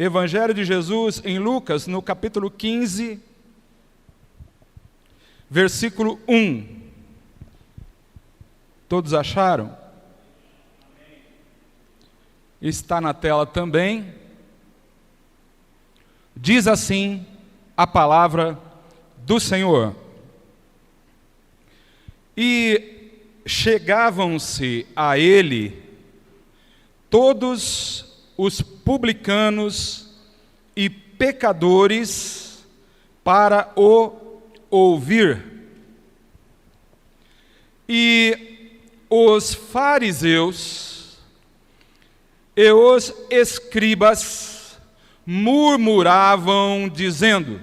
Evangelho de Jesus em Lucas, no capítulo 15, versículo 1. Todos acharam? Está na tela também. Diz assim a palavra do Senhor. E chegavam-se a ele todos os publicanos e pecadores para o ouvir. E os fariseus e os escribas murmuravam, dizendo: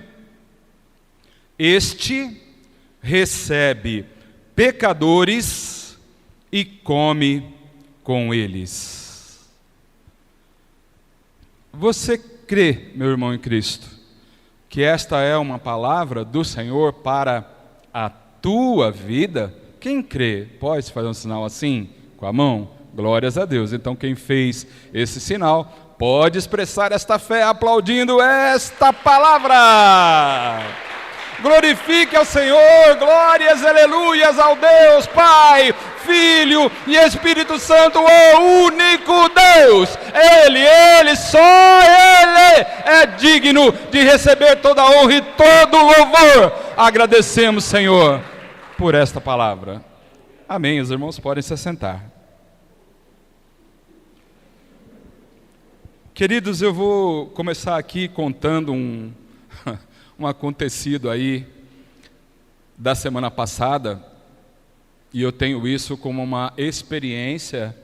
este recebe pecadores e come com eles. Você crê, meu irmão em Cristo, que esta é uma palavra do Senhor para a tua vida? Quem crê, pode fazer um sinal assim, com a mão? Glórias a Deus. Então quem fez esse sinal, pode expressar esta fé aplaudindo esta palavra. Glorifique ao Senhor, glórias, aleluias ao Deus Pai, Filho e Espírito Santo, o único Deus. Ele, só Ele é digno de receber toda a honra e todo o louvor. Agradecemos, Senhor, por esta palavra. Amém. Os irmãos podem se assentar. Queridos, eu vou começar aqui contando um acontecido aí da semana passada, e eu tenho isso como uma experiência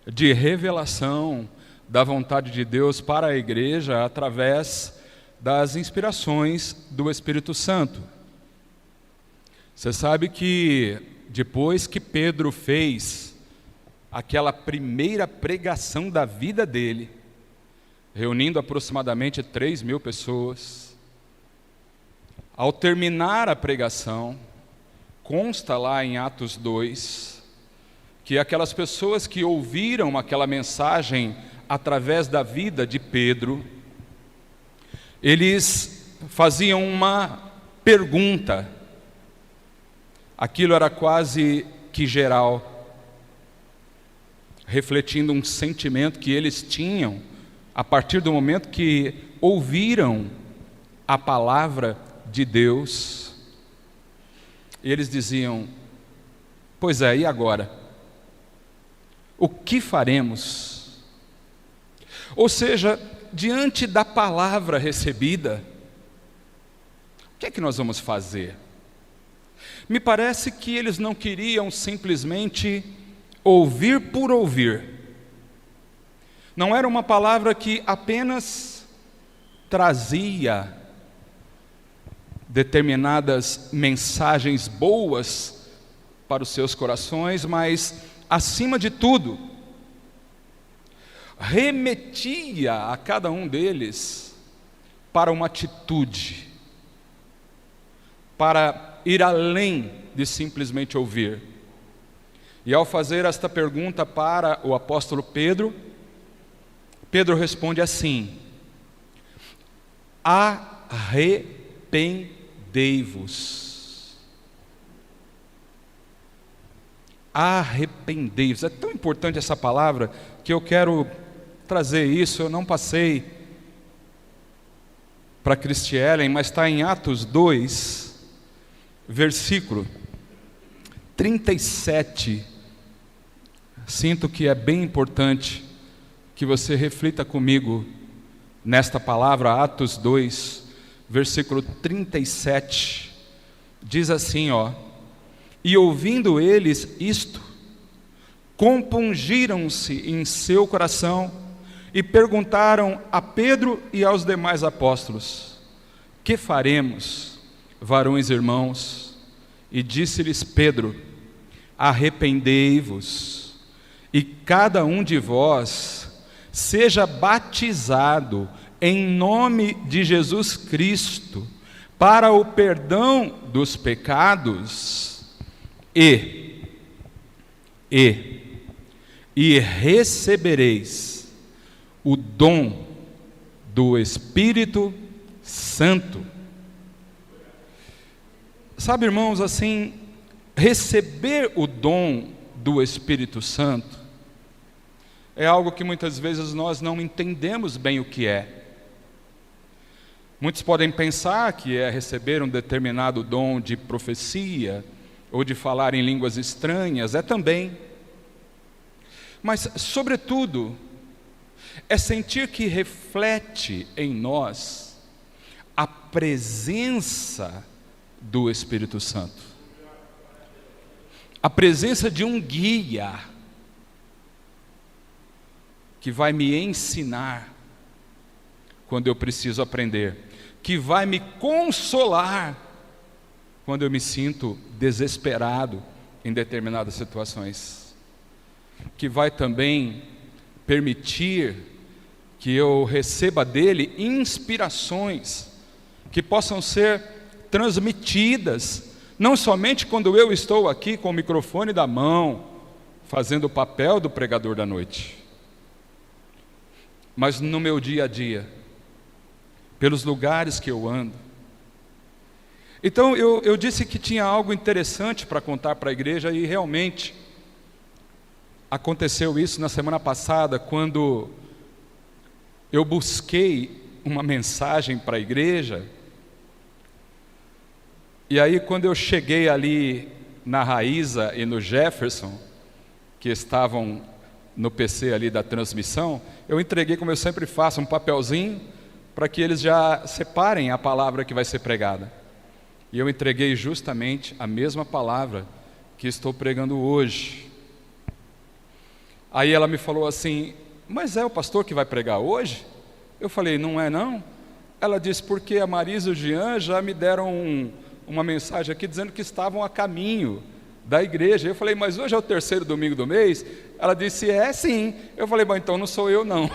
de revelação da vontade de Deus para a igreja através das inspirações do Espírito Santo. Você sabe que depois que Pedro fez aquela primeira pregação da vida dele, reunindo aproximadamente 3.000 pessoas, ao terminar a pregação, consta lá em Atos 2, que aquelas pessoas que ouviram aquela mensagem através da vida de Pedro, eles faziam uma pergunta. Aquilo era quase que geral, refletindo um sentimento que eles tinham a partir do momento que ouviram a palavra de Deus. E eles diziam: pois é, e agora? O que faremos? Ou seja, diante da palavra recebida, o que é que nós vamos fazer? Me parece que eles não queriam simplesmente ouvir por ouvir. Não era uma palavra que apenas trazia determinadas mensagens boas para os seus corações, mas, acima de tudo, remetia a cada um deles para uma atitude, para ir além de simplesmente ouvir. E ao fazer esta pergunta para o apóstolo Pedro, Pedro responde assim: arrependei-vos. Arrependei-vos. É tão importante essa palavra que eu quero trazer isso. Eu não passei para a Cristielen, mas está em Atos 2, versículo 37. Sinto que é bem importante que você reflita comigo nesta palavra. Atos 2, versículo 37, diz assim, e ouvindo eles isto, compungiram-se em seu coração e perguntaram a Pedro e aos demais apóstolos: que faremos, varões irmãos? E disse-lhes Pedro: arrependei-vos, e cada um de vós seja batizado em nome de Jesus Cristo para o perdão dos pecados, e recebereis o dom do Espírito Santo. Sabe, irmãos, assim, receber o dom do Espírito Santo é algo que muitas vezes nós não entendemos bem o que é. Muitos podem pensar que é receber um determinado dom de profecia ou de falar em línguas estranhas, é também. Mas, sobretudo, é sentir que reflete em nós a presença do Espírito Santo. A presença de um guia que vai me ensinar quando eu preciso aprender, que vai me consolar quando eu me sinto desesperado em determinadas situações, que vai também permitir que eu receba dele inspirações que possam ser transmitidas, não somente quando eu estou aqui com o microfone da mão, fazendo o papel do pregador da noite, mas no meu dia a dia, pelos lugares que eu ando. Então eu disse que tinha algo interessante para contar para a igreja, e realmente aconteceu isso na semana passada, quando eu busquei uma mensagem para a igreja. E aí, quando eu cheguei ali na Raíza e no Jefferson, que estavam no PC ali da transmissão, eu entreguei, como eu sempre faço, um papelzinho para que eles já separem a palavra que vai ser pregada. E eu entreguei justamente a mesma palavra que estou pregando hoje. Aí ela me falou assim: mas é o pastor que vai pregar hoje? Eu falei: não é não. Ela disse: porque a Marisa e o Jean já me deram uma mensagem aqui dizendo que estavam a caminho da igreja. Eu falei: mas hoje é o 3º domingo do mês? Ela disse: é sim. Eu falei: bom, então não sou eu não.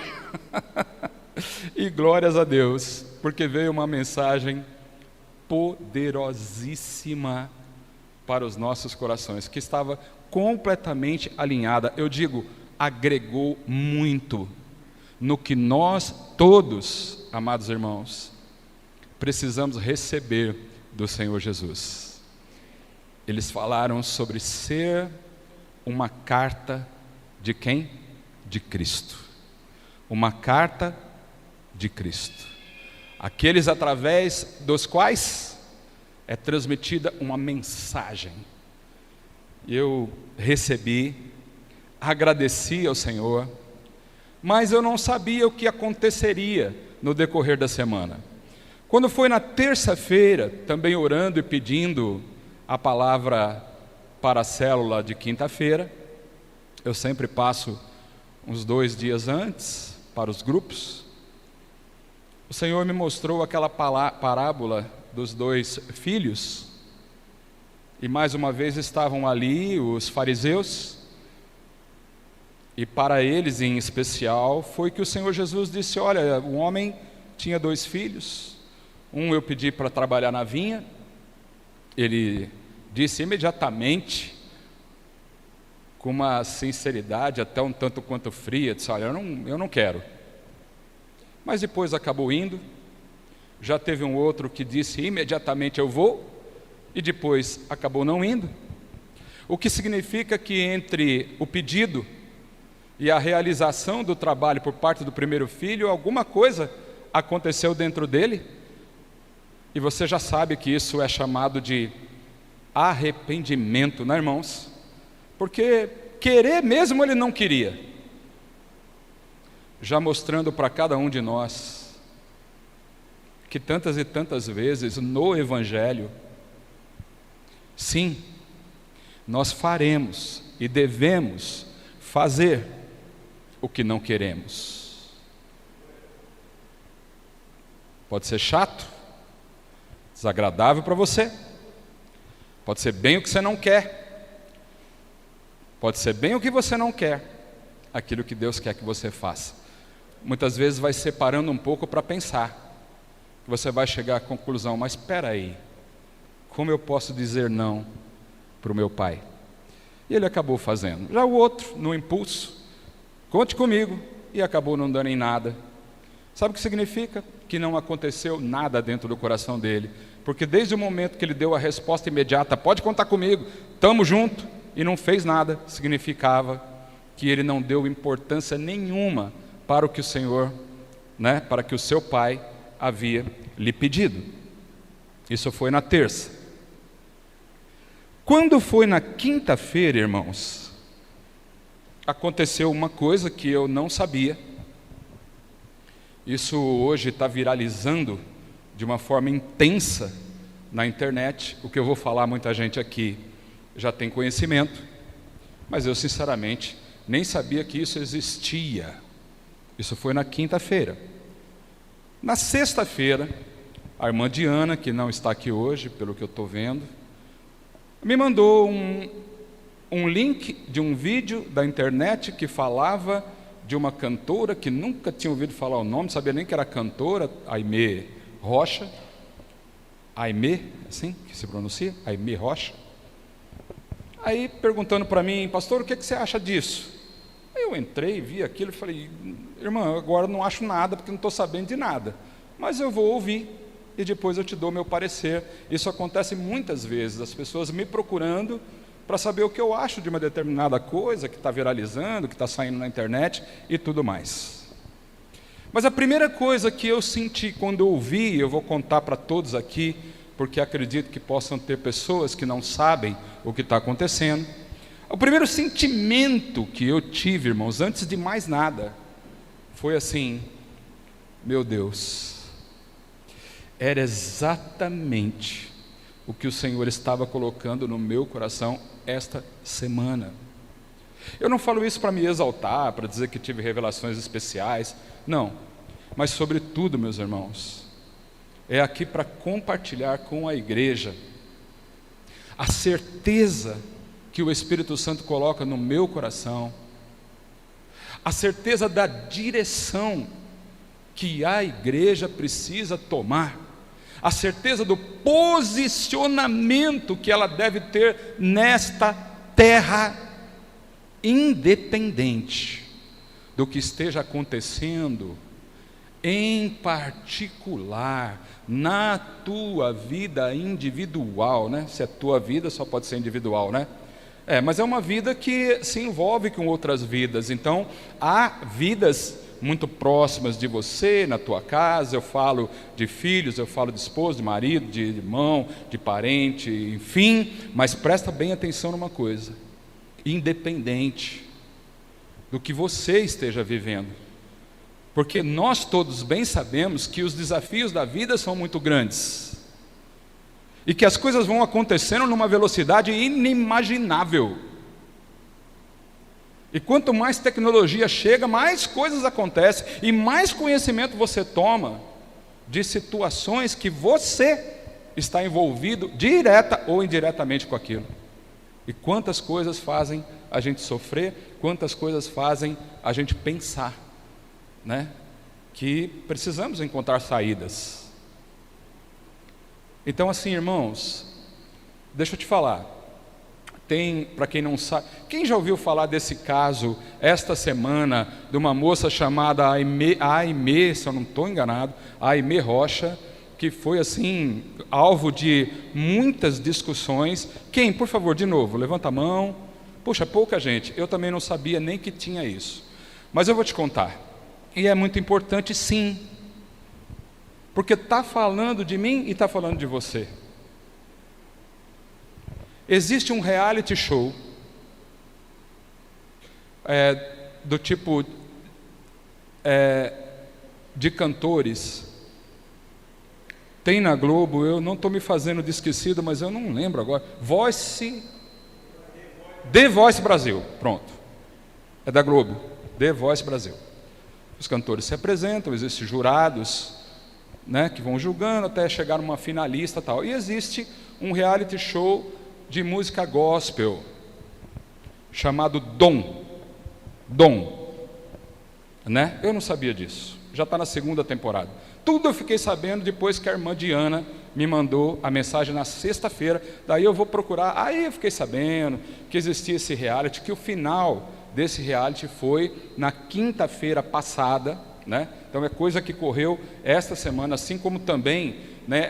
E glórias a Deus, porque veio uma mensagem poderosíssima para os nossos corações, que estava completamente alinhada. Eu digo, agregou muito no que nós todos, amados irmãos, precisamos receber do Senhor Jesus. Eles falaram sobre ser uma carta de quem? De Cristo. Uma carta de Cristo. Aqueles através dos quais é transmitida uma mensagem. Eu recebi, agradeci ao Senhor, mas eu não sabia o que aconteceria no decorrer da semana. Quando foi na terça-feira, também orando e pedindo a palavra para a célula de quinta-feira, eu sempre passo uns 2 dias antes para os grupos. O Senhor me mostrou aquela parábola dos 2 filhos, e mais uma vez estavam ali os fariseus, e para eles em especial foi que o Senhor Jesus disse: olha, um homem tinha 2 filhos, um eu pedi para trabalhar na vinha, ele disse imediatamente, com uma sinceridade até um tanto quanto fria, disse: olha, eu não quero. Mas depois acabou indo. Já teve um outro que disse imediatamente eu vou, e depois acabou não indo. O que significa que entre o pedido e a realização do trabalho por parte do primeiro filho, alguma coisa aconteceu dentro dele, e você já sabe que isso é chamado de arrependimento, né, irmãos? Porque querer mesmo ele não queria, já mostrando para cada um de nós que tantas e tantas vezes no Evangelho, sim, nós faremos e devemos fazer o que não queremos. Pode ser chato, desagradável para você, pode ser bem o que você não quer, pode ser bem o que você não quer, aquilo que Deus quer que você faça. Muitas vezes vai separando um pouco para pensar, que você vai chegar à conclusão: mas espera aí, como eu posso dizer não para o meu pai? E ele acabou fazendo. Já o outro, no impulso, conte comigo, e acabou não dando em nada. Sabe o que significa? Que não aconteceu nada dentro do coração dele, porque desde o momento que ele deu a resposta imediata, pode contar comigo, estamos juntos, e não fez nada, significava que ele não deu importância nenhuma para o que o Senhor, para que o seu pai havia lhe pedido. Isso foi na terça. Quando foi na quinta-feira, irmãos, aconteceu uma coisa que eu não sabia. Isso hoje está viralizando de uma forma intensa na internet. O que eu vou falar, muita gente aqui já tem conhecimento, mas eu sinceramente nem sabia que isso existia. Isso foi na quinta-feira. Na sexta-feira, a irmã Diana, que não está aqui hoje, pelo que eu estou vendo, me mandou um link de um vídeo da internet que falava de uma cantora que nunca tinha ouvido falar o nome, não sabia nem que era cantora, Aimee Rocha. Aimee, assim que se pronuncia? Aimee Rocha. Aí perguntando para mim, pastor, o que você acha disso? Aí eu entrei, vi aquilo e falei, irmã, agora não acho nada, porque não estou sabendo de nada, mas eu vou ouvir e depois eu te dou meu parecer. Isso acontece muitas vezes, as pessoas me procurando para saber o que eu acho de uma determinada coisa que está viralizando, que está saindo na internet e tudo mais. Mas a primeira coisa que eu senti quando eu ouvi, eu vou contar para todos aqui, porque acredito que possam ter pessoas que não sabem o que está acontecendo. O primeiro sentimento que eu tive, irmãos, antes de mais nada, foi assim, meu Deus, era exatamente o que o Senhor estava colocando no meu coração esta semana. Eu não falo isso para me exaltar, para dizer que tive revelações especiais, não, mas sobretudo, meus irmãos, é aqui para compartilhar com a igreja a certeza que o Espírito Santo coloca no meu coração, a certeza da direção que a igreja precisa tomar, a certeza do posicionamento que ela deve ter nesta terra, independente do que esteja acontecendo, em particular, na tua vida individual, Se é tua vida, só pode ser individual, mas é uma vida que se envolve com outras vidas, então há vidas muito próximas de você, na tua casa, eu falo de filhos, eu falo de esposo, de marido, de irmão, de parente, enfim, mas presta bem atenção numa coisa, independente do que você esteja vivendo, porque nós todos bem sabemos que os desafios da vida são muito grandes, e que as coisas vão acontecendo numa velocidade inimaginável, e quanto mais tecnologia chega, mais coisas acontecem, e mais conhecimento você toma de situações que você está envolvido, direta ou indiretamente com aquilo. E quantas coisas fazem a gente sofrer, quantas coisas fazem a gente pensar, que precisamos encontrar saídas. Então assim, irmãos, deixa eu te falar, para quem não sabe, quem já ouviu falar desse caso, esta semana, de uma moça chamada Aimee, se eu não estou enganado, Aimee Rocha, que foi assim, alvo de muitas discussões. Quem, por favor, de novo, levanta a mão. Puxa, pouca gente, eu também não sabia nem que tinha isso, mas eu vou te contar, e é muito importante sim, porque está falando de mim e está falando de você. Existe um reality show do tipo de cantores, tem na Globo, eu não estou me fazendo de esquecido, mas eu não lembro agora, The Voice Brasil, pronto, é da Globo, The Voice Brasil. Os cantores se apresentam, existem jurados, que vão julgando até chegar numa finalista tal, e existe um reality show de música gospel, chamado Dom, eu não sabia disso, já está na segunda temporada, tudo eu fiquei sabendo depois que a irmã Diana me mandou a mensagem na sexta-feira, daí eu vou procurar, aí eu fiquei sabendo que existia esse reality, que o final desse reality foi na quinta-feira passada, né? Então é coisa que correu esta semana, assim como também, né,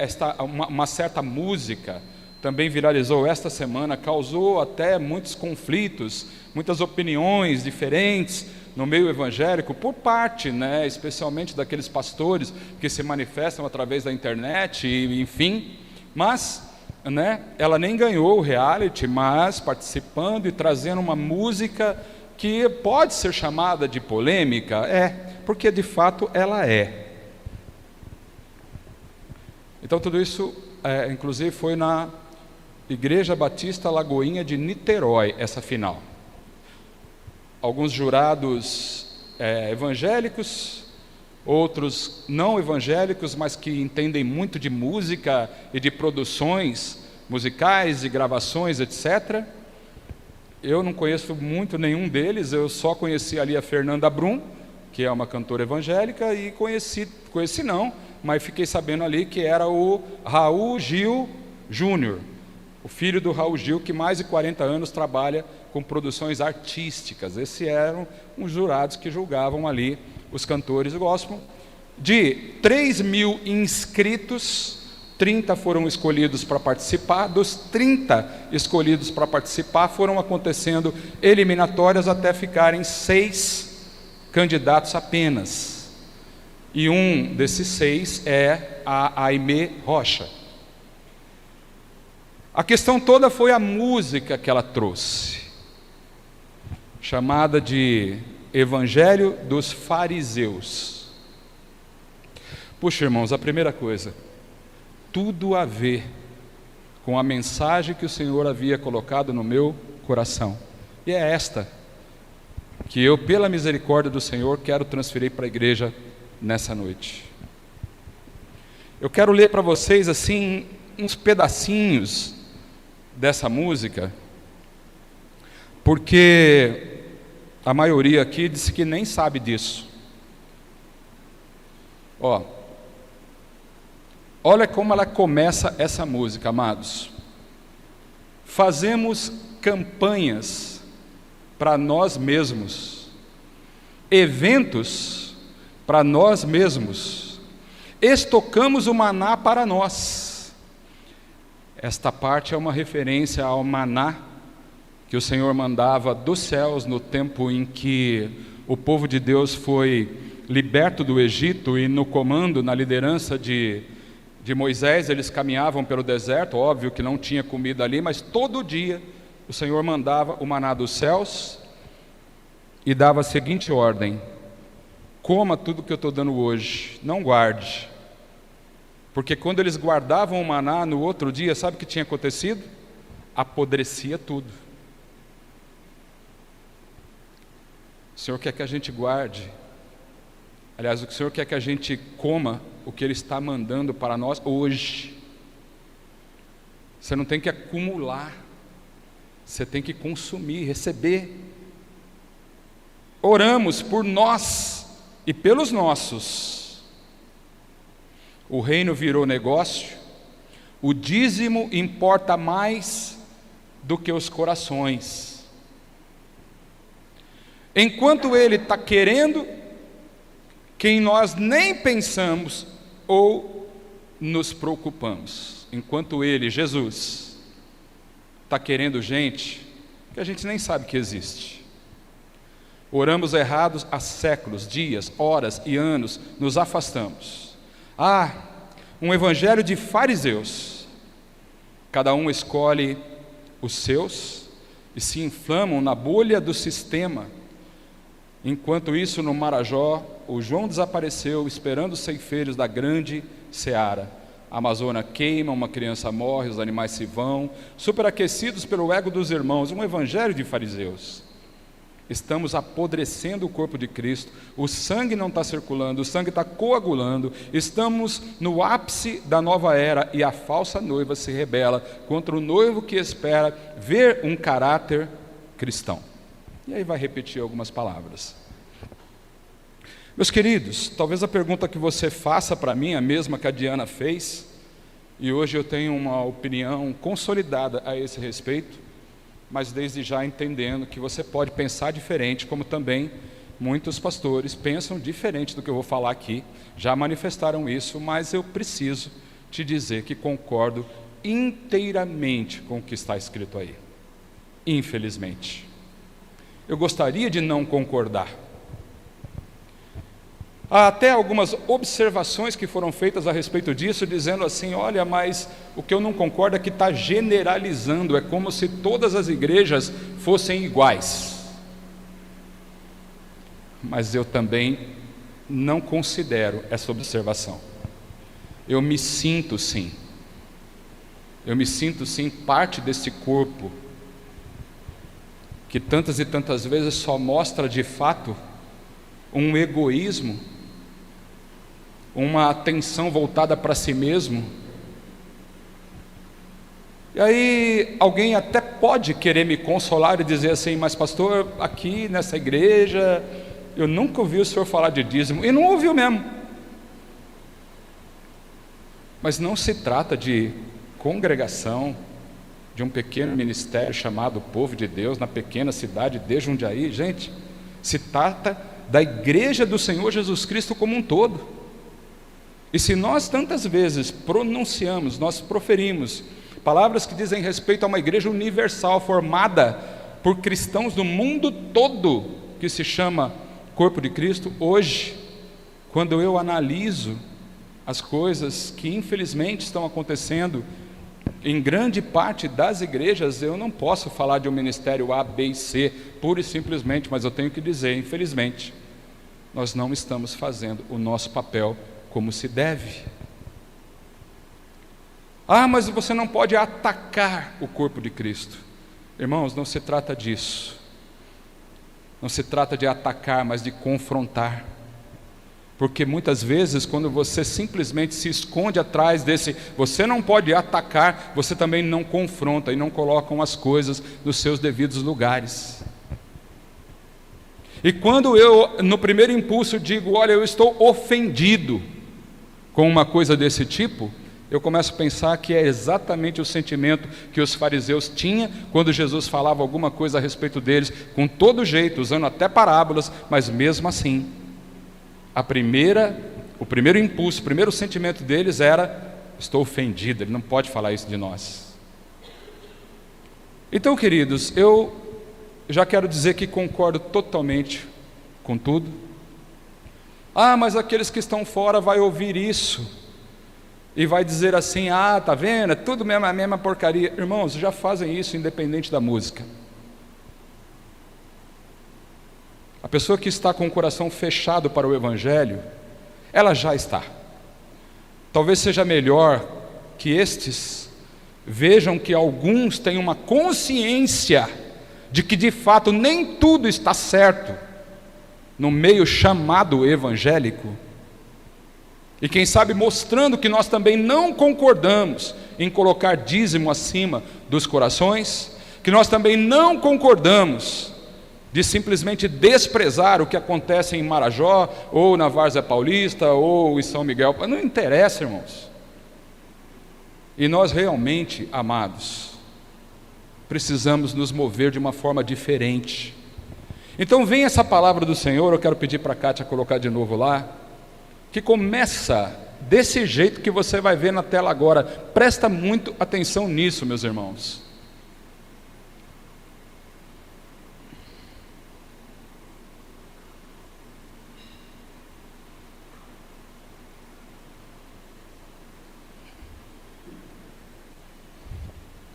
uma certa música também viralizou esta semana, causou até muitos conflitos, muitas opiniões diferentes no meio evangélico, por parte, né, especialmente daqueles pastores que se manifestam através da internet, e, enfim, mas, né, ela nem ganhou o reality, mas participando e trazendo uma música que pode ser chamada de polêmica, porque de fato ela é. Então tudo isso, inclusive, foi na Igreja Batista Lagoinha de Niterói, essa final. Alguns jurados evangélicos, outros não evangélicos, mas que entendem muito de música e de produções musicais, de gravações, etc. Eu não conheço muito nenhum deles, eu só conheci ali a Fernanda Brum, que é uma cantora evangélica, e conheci não, mas fiquei sabendo ali que era o Raul Gil Júnior, o filho do Raul Gil, que mais de 40 anos trabalha com produções artísticas. Esses eram os jurados que julgavam ali os cantores gospel. De 3.000 inscritos, 30 foram escolhidos para participar. Dos 30 escolhidos para participar, foram acontecendo eliminatórias até ficarem 6 candidatos apenas. E um desses 6 é a Aimee Rocha. A questão toda foi a música que ela trouxe, chamada de Evangelho dos Fariseus. Puxa, irmãos, a primeira coisa, tudo a ver com a mensagem que o Senhor havia colocado no meu coração. E é esta que eu, pela misericórdia do Senhor, quero transferir para a igreja nessa noite. Eu quero ler para vocês assim uns pedacinhos dessa música, porque a maioria aqui disse que nem sabe disso. Olha como ela começa essa música, amados. Fazemos campanhas para nós mesmos, eventos para nós mesmos, estocamos o maná para nós. Esta parte é uma referência ao maná que o Senhor mandava dos céus no tempo em que o povo de Deus foi liberto do Egito, e no comando, na liderança de Moisés, eles caminhavam pelo deserto. Óbvio que não tinha comida ali, mas todo dia o Senhor mandava o maná dos céus e dava a seguinte ordem: coma tudo que eu estou dando hoje, não guarde. Porque quando eles guardavam o maná no outro dia, sabe o que tinha acontecido? Apodrecia tudo. O Senhor quer que a gente guarde. Aliás, o Senhor quer que a gente coma o que Ele está mandando para nós hoje. Você não tem que acumular, você tem que consumir, receber. Oramos por nós e pelos nossos. O reino virou negócio, o dízimo importa mais do que os corações. Enquanto Ele está querendo quem nós nem pensamos ou nos preocupamos. Enquanto Ele, Jesus, está querendo gente que a gente nem sabe que existe. Oramos errados há séculos, dias, horas e anos, nos afastamos. Um evangelho de fariseus. Cada um escolhe os seus e se inflamam na bolha do sistema. Enquanto isso, no Marajó, o João desapareceu, esperando os ceifeiros da grande seara. A Amazônia queima, uma criança morre, os animais se vão, superaquecidos pelo ego dos irmãos. Um evangelho de fariseus. Estamos apodrecendo o corpo de Cristo, o sangue não está circulando, o sangue está coagulando, estamos no ápice da nova era e a falsa noiva se rebela contra o noivo que espera ver um caráter cristão. E aí vai repetir algumas palavras. Meus queridos, talvez a pergunta que você faça para mim é a mesma que a Diana fez, e hoje eu tenho uma opinião consolidada a esse respeito, mas desde já entendendo que você pode pensar diferente, como também muitos pastores pensam diferente do que eu vou falar aqui, já manifestaram isso, mas eu preciso te dizer que concordo inteiramente com o que está escrito aí. Infelizmente. Eu gostaria de não concordar. Há até algumas observações que foram feitas a respeito disso, dizendo assim, olha, mas o que eu não concordo é que está generalizando, é como se todas as igrejas fossem iguais. Mas eu também não considero essa observação. Eu me sinto sim parte desse corpo, que tantas e tantas vezes só mostra de fato um egoísmo, uma atenção voltada para si mesmo. E aí alguém até pode querer me consolar e dizer assim, mas pastor, aqui nessa igreja eu nunca ouvi o senhor falar de dízimo, e não ouviu mesmo. Mas não se trata de congregação, de um pequeno ministério chamado Povo de Deus na pequena cidade de Jundiaí, gente, se trata da igreja do Senhor Jesus Cristo como um todo. E se nós tantas vezes pronunciamos, nós proferimos palavras que dizem respeito a uma igreja universal formada por cristãos do mundo todo, que se chama Corpo de Cristo, hoje, quando eu analiso as coisas que infelizmente estão acontecendo em grande parte das igrejas, eu não posso falar de um ministério A, B e C, pura e simplesmente, mas eu tenho que dizer, infelizmente, nós não estamos fazendo o nosso papel como se deve. Ah, mas você não pode atacar o corpo de Cristo. Irmãos, não se trata disso. Não se trata de atacar, mas de confrontar. Porque muitas vezes, quando você simplesmente se esconde atrás desse, você não pode atacar, você também não confronta e não colocam as coisas nos seus devidos lugares. E quando eu, no primeiro impulso, digo, olha, eu estou ofendido com uma coisa desse tipo, eu começo a pensar que é exatamente o sentimento que os fariseus tinham quando Jesus falava alguma coisa a respeito deles, com todo jeito, usando até parábolas, mas mesmo assim, o primeiro impulso, o primeiro sentimento deles era, estou ofendido, ele não pode falar isso de nós. Então, queridos, eu já quero dizer que concordo totalmente com tudo. Ah, mas aqueles que estão fora vai ouvir isso e vai dizer assim, ah, tá vendo, é tudo mesmo, a mesma porcaria. Irmãos, já fazem isso independente da música. A pessoa que está com o coração fechado para o Evangelho, ela já está. Talvez seja melhor que estes vejam que alguns têm uma consciência de que de fato nem tudo está certo no meio chamado evangélico, e quem sabe mostrando que nós também não concordamos em colocar dízimo acima dos corações, que nós também não concordamos de simplesmente desprezar o que acontece em Marajó, ou na Várzea Paulista, ou em São Miguel. Não interessa, irmãos. E nós realmente, amados, precisamos nos mover de uma forma diferente. Então vem essa palavra do Senhor, eu quero pedir para a Kátia colocar de novo lá, que começa desse jeito que você vai ver na tela agora. Presta muito atenção nisso, meus irmãos.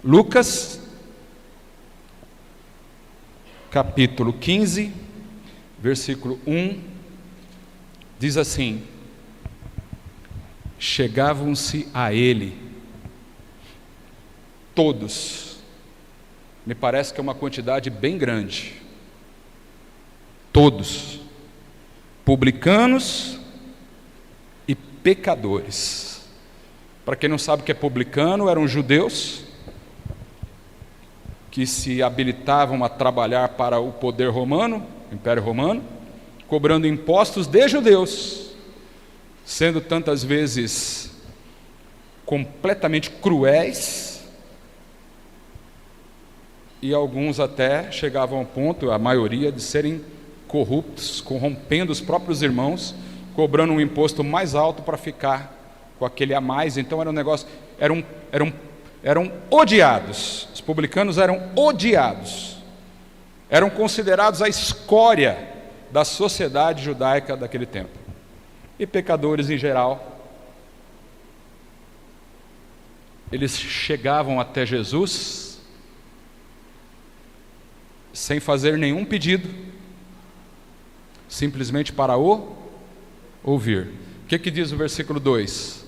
Lucas, capítulo 15, versículo 1, diz assim: chegavam-se a ele todos, me parece que é uma quantidade bem grande, todos, publicanos e pecadores. Para quem não sabe o que é publicano, eram judeus que se habilitavam a trabalhar para o poder romano, o Império Romano, cobrando impostos de judeus, sendo tantas vezes completamente cruéis, e alguns até chegavam ao ponto, a maioria, de serem corruptos, corrompendo os próprios irmãos, cobrando um imposto mais alto para ficar com aquele a mais. Então era um negócio, eram odiados. Os publicanos eram odiados, eram considerados a escória da sociedade judaica daquele tempo. E pecadores em geral, eles chegavam até Jesus sem fazer nenhum pedido, simplesmente para o ouvir. O que diz o versículo 2?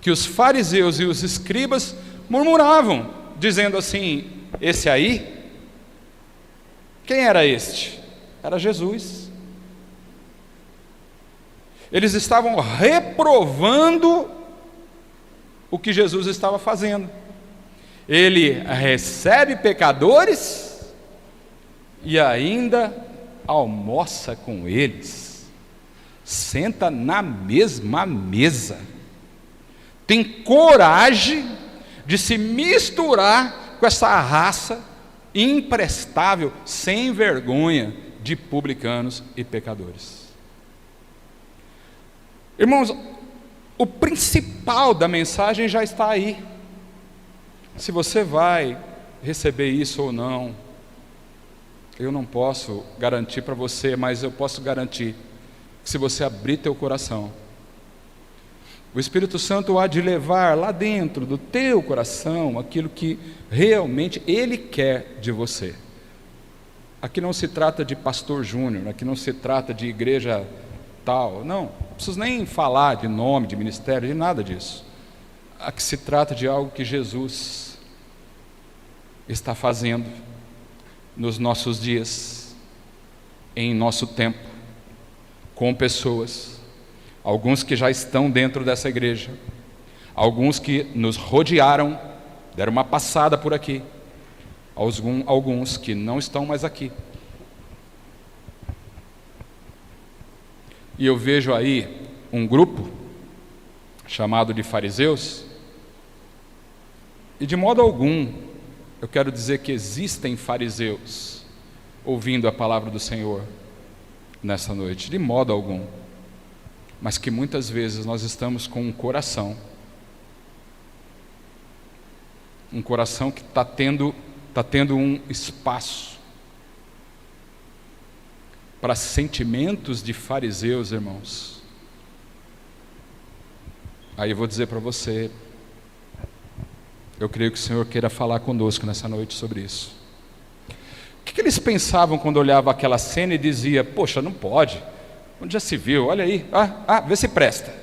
Que os fariseus e os escribas murmuravam, dizendo assim: esse aí, quem era este? Era Jesus. Eles estavam reprovando o que Jesus estava fazendo. Ele recebe pecadores e ainda almoça com eles, senta na mesma mesa, tem coragem de se misturar com essa raça imprestável, sem vergonha, de publicanos e pecadores. Irmãos, o principal da mensagem já está aí. Se você vai receber isso ou não, eu não posso garantir para você, mas eu posso garantir que se você abrir teu coração, o Espírito Santo há de levar lá dentro do teu coração aquilo que realmente Ele quer de você. Aqui não se trata de pastor júnior, aqui não se trata de igreja tal, não preciso nem falar de nome, de ministério, de nada disso. Aqui se trata de algo que Jesus está fazendo nos nossos dias, em nosso tempo, com pessoas, alguns que já estão dentro dessa igreja, alguns que nos rodearam, deram uma passada por aqui, alguns que não estão mais aqui. E eu vejo aí um grupo chamado de fariseus, e de modo algum eu quero dizer que existem fariseus ouvindo a palavra do Senhor nessa noite, de modo algum, mas que muitas vezes nós estamos com um coração que está tendo um espaço para sentimentos de fariseus, irmãos. Aí eu vou dizer para você, eu creio que o Senhor queira falar conosco nessa noite sobre isso. O que eles pensavam quando olhavam aquela cena e diziam: poxa, não pode, onde já se viu, olha aí, vê se presta.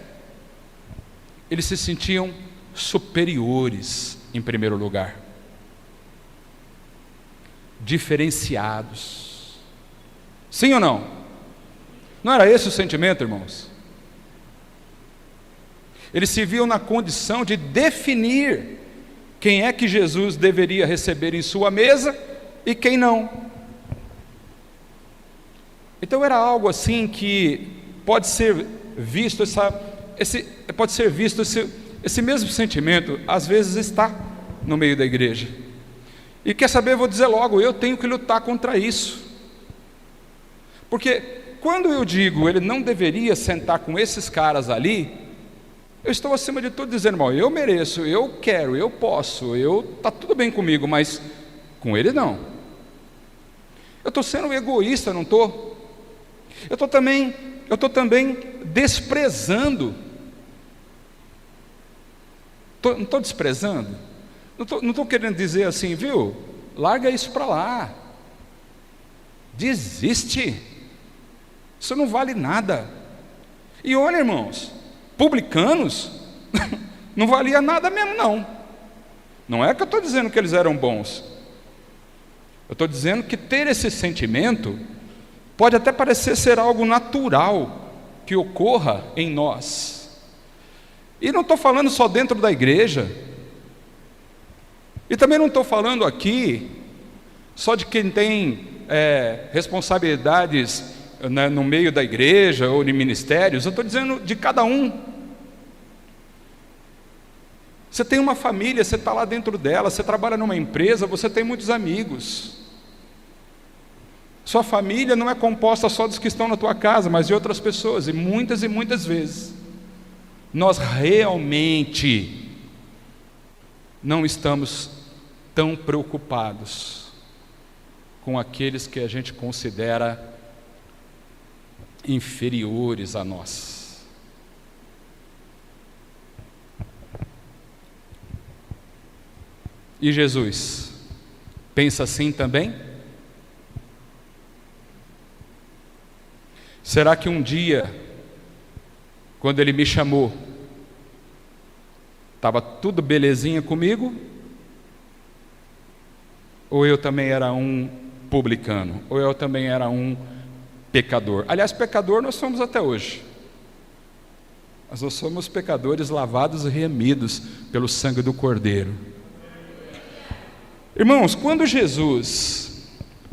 Eles se sentiam superiores em primeiro lugar, diferenciados. Sim ou não? Não era esse o sentimento, irmãos? Eles se viam na condição de definir quem é que Jesus deveria receber em sua mesa e quem não. Então era algo assim que pode ser visto, esse mesmo sentimento às vezes está no meio da igreja. E quer saber, eu vou dizer logo, eu tenho que lutar contra isso. Porque quando eu digo ele não deveria sentar com esses caras ali, eu estou acima de tudo dizendo: irmão, eu mereço, eu quero, eu posso, está tudo bem comigo, mas com ele não. Eu estou sendo egoísta, não estou? Eu estou também desprezando. Não estou desprezando? Não estou querendo dizer assim, viu? Larga isso para lá. Desiste. Isso não vale nada. E olha, irmãos, publicanos não valia nada mesmo, não. Não é que eu estou dizendo que eles eram bons. Eu estou dizendo que ter esse sentimento pode até parecer ser algo natural que ocorra em nós. E não estou falando só dentro da igreja. E também não estou falando aqui só de quem tem responsabilidades no meio da igreja ou de ministérios. Eu estou dizendo de cada um. Você tem uma família, você está lá dentro dela, você trabalha numa empresa, você tem muitos amigos. Sua família não é composta só dos que estão na tua casa, mas de outras pessoas, e muitas vezes nós realmente não estamos tão preocupados com aqueles que a gente considera inferiores a nós. E Jesus pensa assim também? Será que um dia, quando Ele me chamou, estava tudo belezinha comigo? Ou eu também era um publicano? Ou eu também era um pecador? Aliás, pecador nós somos até hoje. Mas nós somos pecadores lavados e remidos pelo sangue do Cordeiro. Irmãos, quando Jesus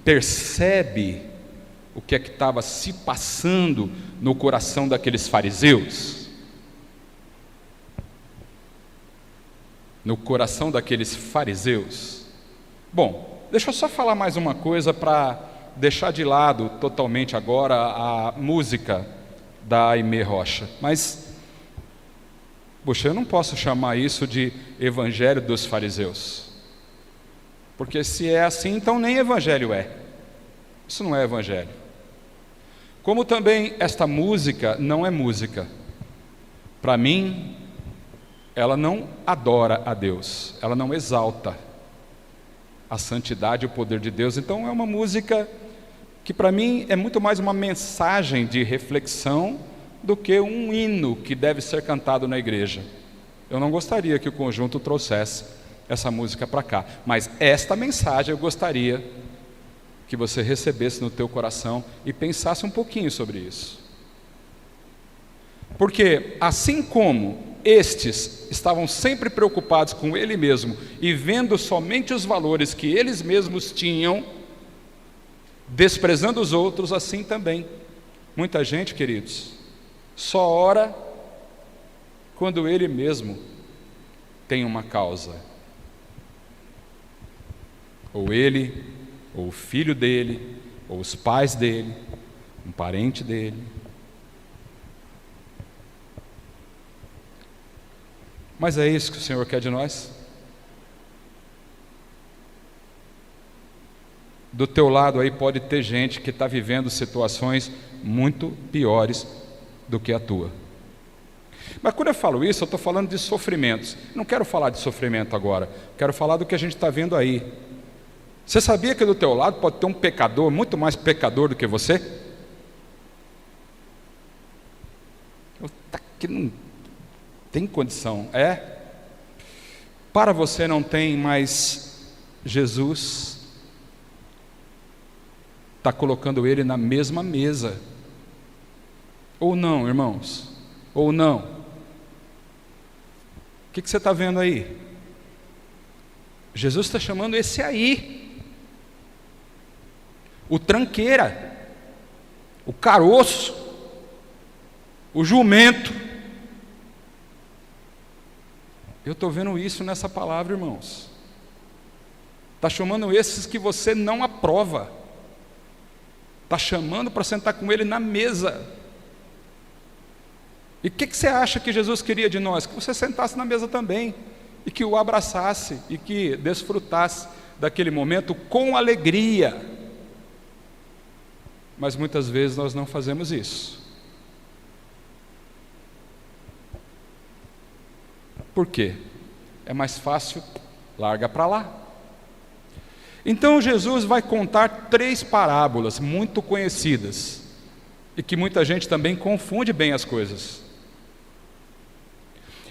percebe o que é que estava se passando no coração daqueles fariseus, bom, deixa eu só falar mais uma coisa para deixar de lado totalmente agora a música da Aimee Rocha, mas, poxa, eu não posso chamar isso de evangelho dos fariseus, porque se é assim, então nem evangelho é. Isso não é evangelho. Como também esta música não é música. Para mim, ela não adora a Deus, ela não exalta a santidade e o poder de Deus. Então é uma música que para mim é muito mais uma mensagem de reflexão do que um hino que deve ser cantado na igreja. Eu não gostaria que o conjunto trouxesse essa música para cá, mas esta mensagem eu gostaria que você recebesse no teu coração e pensasse um pouquinho sobre isso. Porque assim como estes estavam sempre preocupados com ele mesmo e vendo somente os valores que eles mesmos tinham, desprezando os outros, assim também muita gente, queridos, só ora quando ele mesmo tem uma causa, ou ele, ou o filho dele, ou os pais dele, um parente dele. Mas é isso que o Senhor quer de nós? Do teu lado aí pode ter gente que está vivendo situações muito piores do que a tua. Mas quando eu falo isso, eu estou falando de sofrimentos. Não quero falar de sofrimento agora, quero falar do que a gente está vendo aí. Você sabia que do teu lado pode ter um pecador, muito mais pecador do que você? Que não tem condição, é? Para você não tem, mas Jesus está colocando ele na mesma mesa. Ou não, irmãos? Ou não? O que você está vendo aí? Jesus está chamando esse aí, o tranqueira, o caroço, o jumento. Eu estou vendo isso nessa palavra, irmãos. Está chamando esses que você não aprova. Está chamando para sentar com ele na mesa. E o que você acha que Jesus queria de nós? Que você sentasse na mesa também, e que o abraçasse, e que desfrutasse daquele momento com alegria. Mas muitas vezes nós não fazemos isso. Por quê? É mais fácil, larga para lá. Então Jesus vai contar 3 parábolas muito conhecidas, e que muita gente também confunde bem as coisas.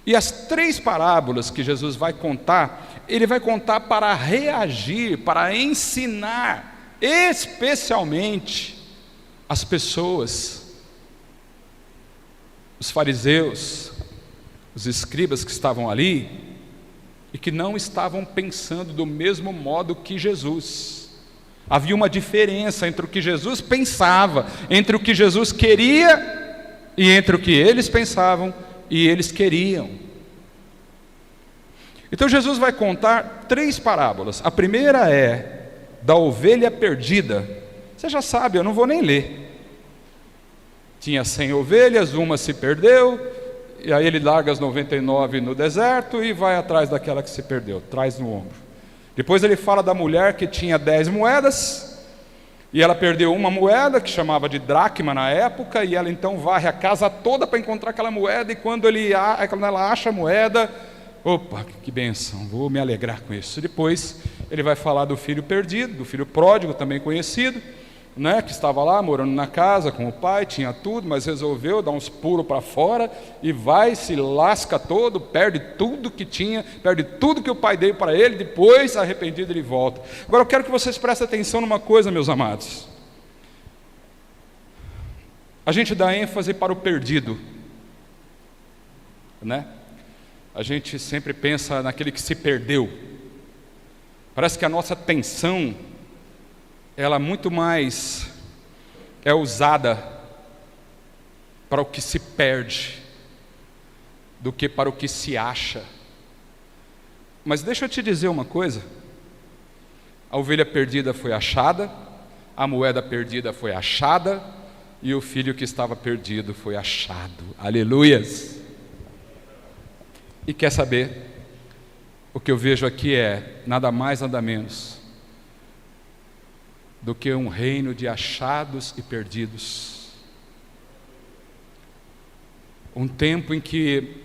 E as 3 parábolas que Jesus vai contar, ele vai contar para reagir, para ensinar, especialmente as pessoas, os fariseus, os escribas que estavam ali, e que não estavam pensando do mesmo modo que Jesus. Havia uma diferença entre o que Jesus pensava, entre o que Jesus queria, e entre o que eles pensavam e eles queriam. Então Jesus vai contar 3 parábolas. A primeira é da ovelha perdida. Você já sabe, eu não vou nem ler. Tinha 100 ovelhas, uma se perdeu, e aí ele larga as 99 no deserto e vai atrás daquela que se perdeu, traz no ombro. Depois ele fala da mulher que tinha 10 moedas, e ela perdeu uma moeda, que chamava de dracma na época, e ela então varre a casa toda para encontrar aquela moeda, e quando ela acha a moeda, opa, que bênção, vou me alegrar com isso. Depois ele vai falar do filho perdido, do filho pródigo, também conhecido, né, que estava lá morando na casa com o pai, tinha tudo, mas resolveu dar uns pulos para fora e vai, se lasca todo, perde tudo que tinha, perde tudo que o pai deu para ele, depois arrependido ele volta. Agora eu quero que vocês prestem atenção numa coisa, meus amados. A gente dá ênfase para o perdido, né? A gente sempre pensa naquele que se perdeu. Parece que a nossa atenção ela muito mais é usada para o que se perde do que para o que se acha. Mas deixa eu te dizer uma coisa: a ovelha perdida foi achada, a moeda perdida foi achada, e o filho que estava perdido foi achado. Aleluias! E quer saber? O que eu vejo aqui é nada mais, nada menos do que um reino de achados e perdidos. Um tempo em que,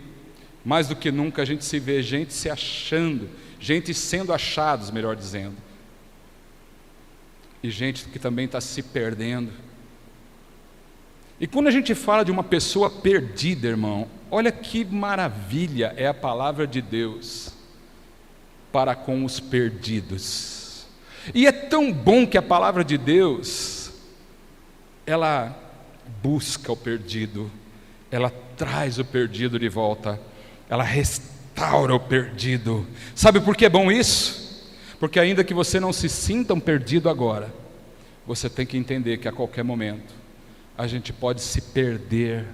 mais do que nunca, a gente se vê gente se achando, gente sendo achados, melhor dizendo, e gente que também está se perdendo. E quando a gente fala de uma pessoa perdida, irmão, olha que maravilha é a palavra de Deus para com os perdidos. E é tão bom que a palavra de Deus, ela busca o perdido, ela traz o perdido de volta, ela restaura o perdido. Sabe por que é bom isso? Porque ainda que você não se sinta um perdido agora, você tem que entender que a qualquer momento a gente pode se perder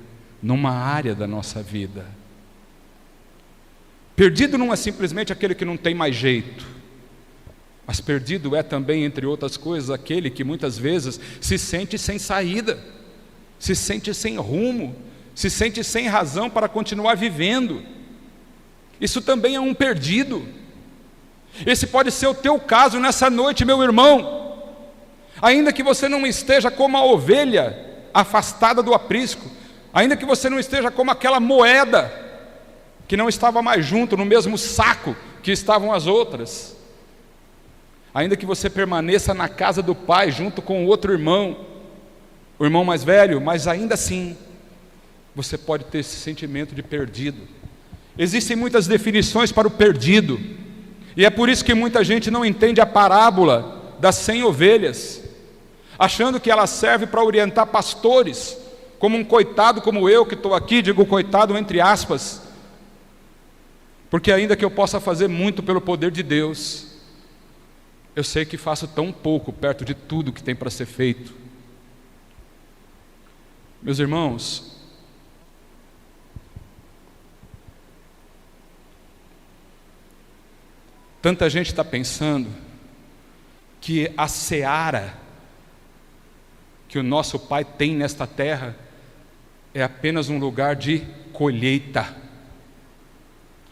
numa área da nossa vida. Perdido não é simplesmente aquele que não tem mais jeito, mas perdido é também, entre outras coisas, aquele que muitas vezes se sente sem saída, se sente sem rumo, se sente sem razão para continuar vivendo. Isso também é um perdido. Esse pode ser o teu caso nessa noite, meu irmão. Ainda que você não esteja como a ovelha afastada do aprisco, ainda que você não esteja como aquela moeda que não estava mais junto no mesmo saco que estavam as outras, ainda que você permaneça na casa do pai junto com o outro irmão, o irmão mais velho, mas ainda assim você pode ter esse sentimento de perdido. Existem muitas definições para o perdido, e é por isso que muita gente não entende a parábola das 100 ovelhas, achando que ela serve para orientar pastores, como um coitado como eu que estou aqui, digo coitado entre aspas, porque ainda que eu possa fazer muito pelo poder de Deus, eu sei que faço tão pouco perto de tudo que tem para ser feito. Meus irmãos, tanta gente está pensando que a seara que o nosso Pai tem nesta terra é apenas um lugar de colheita,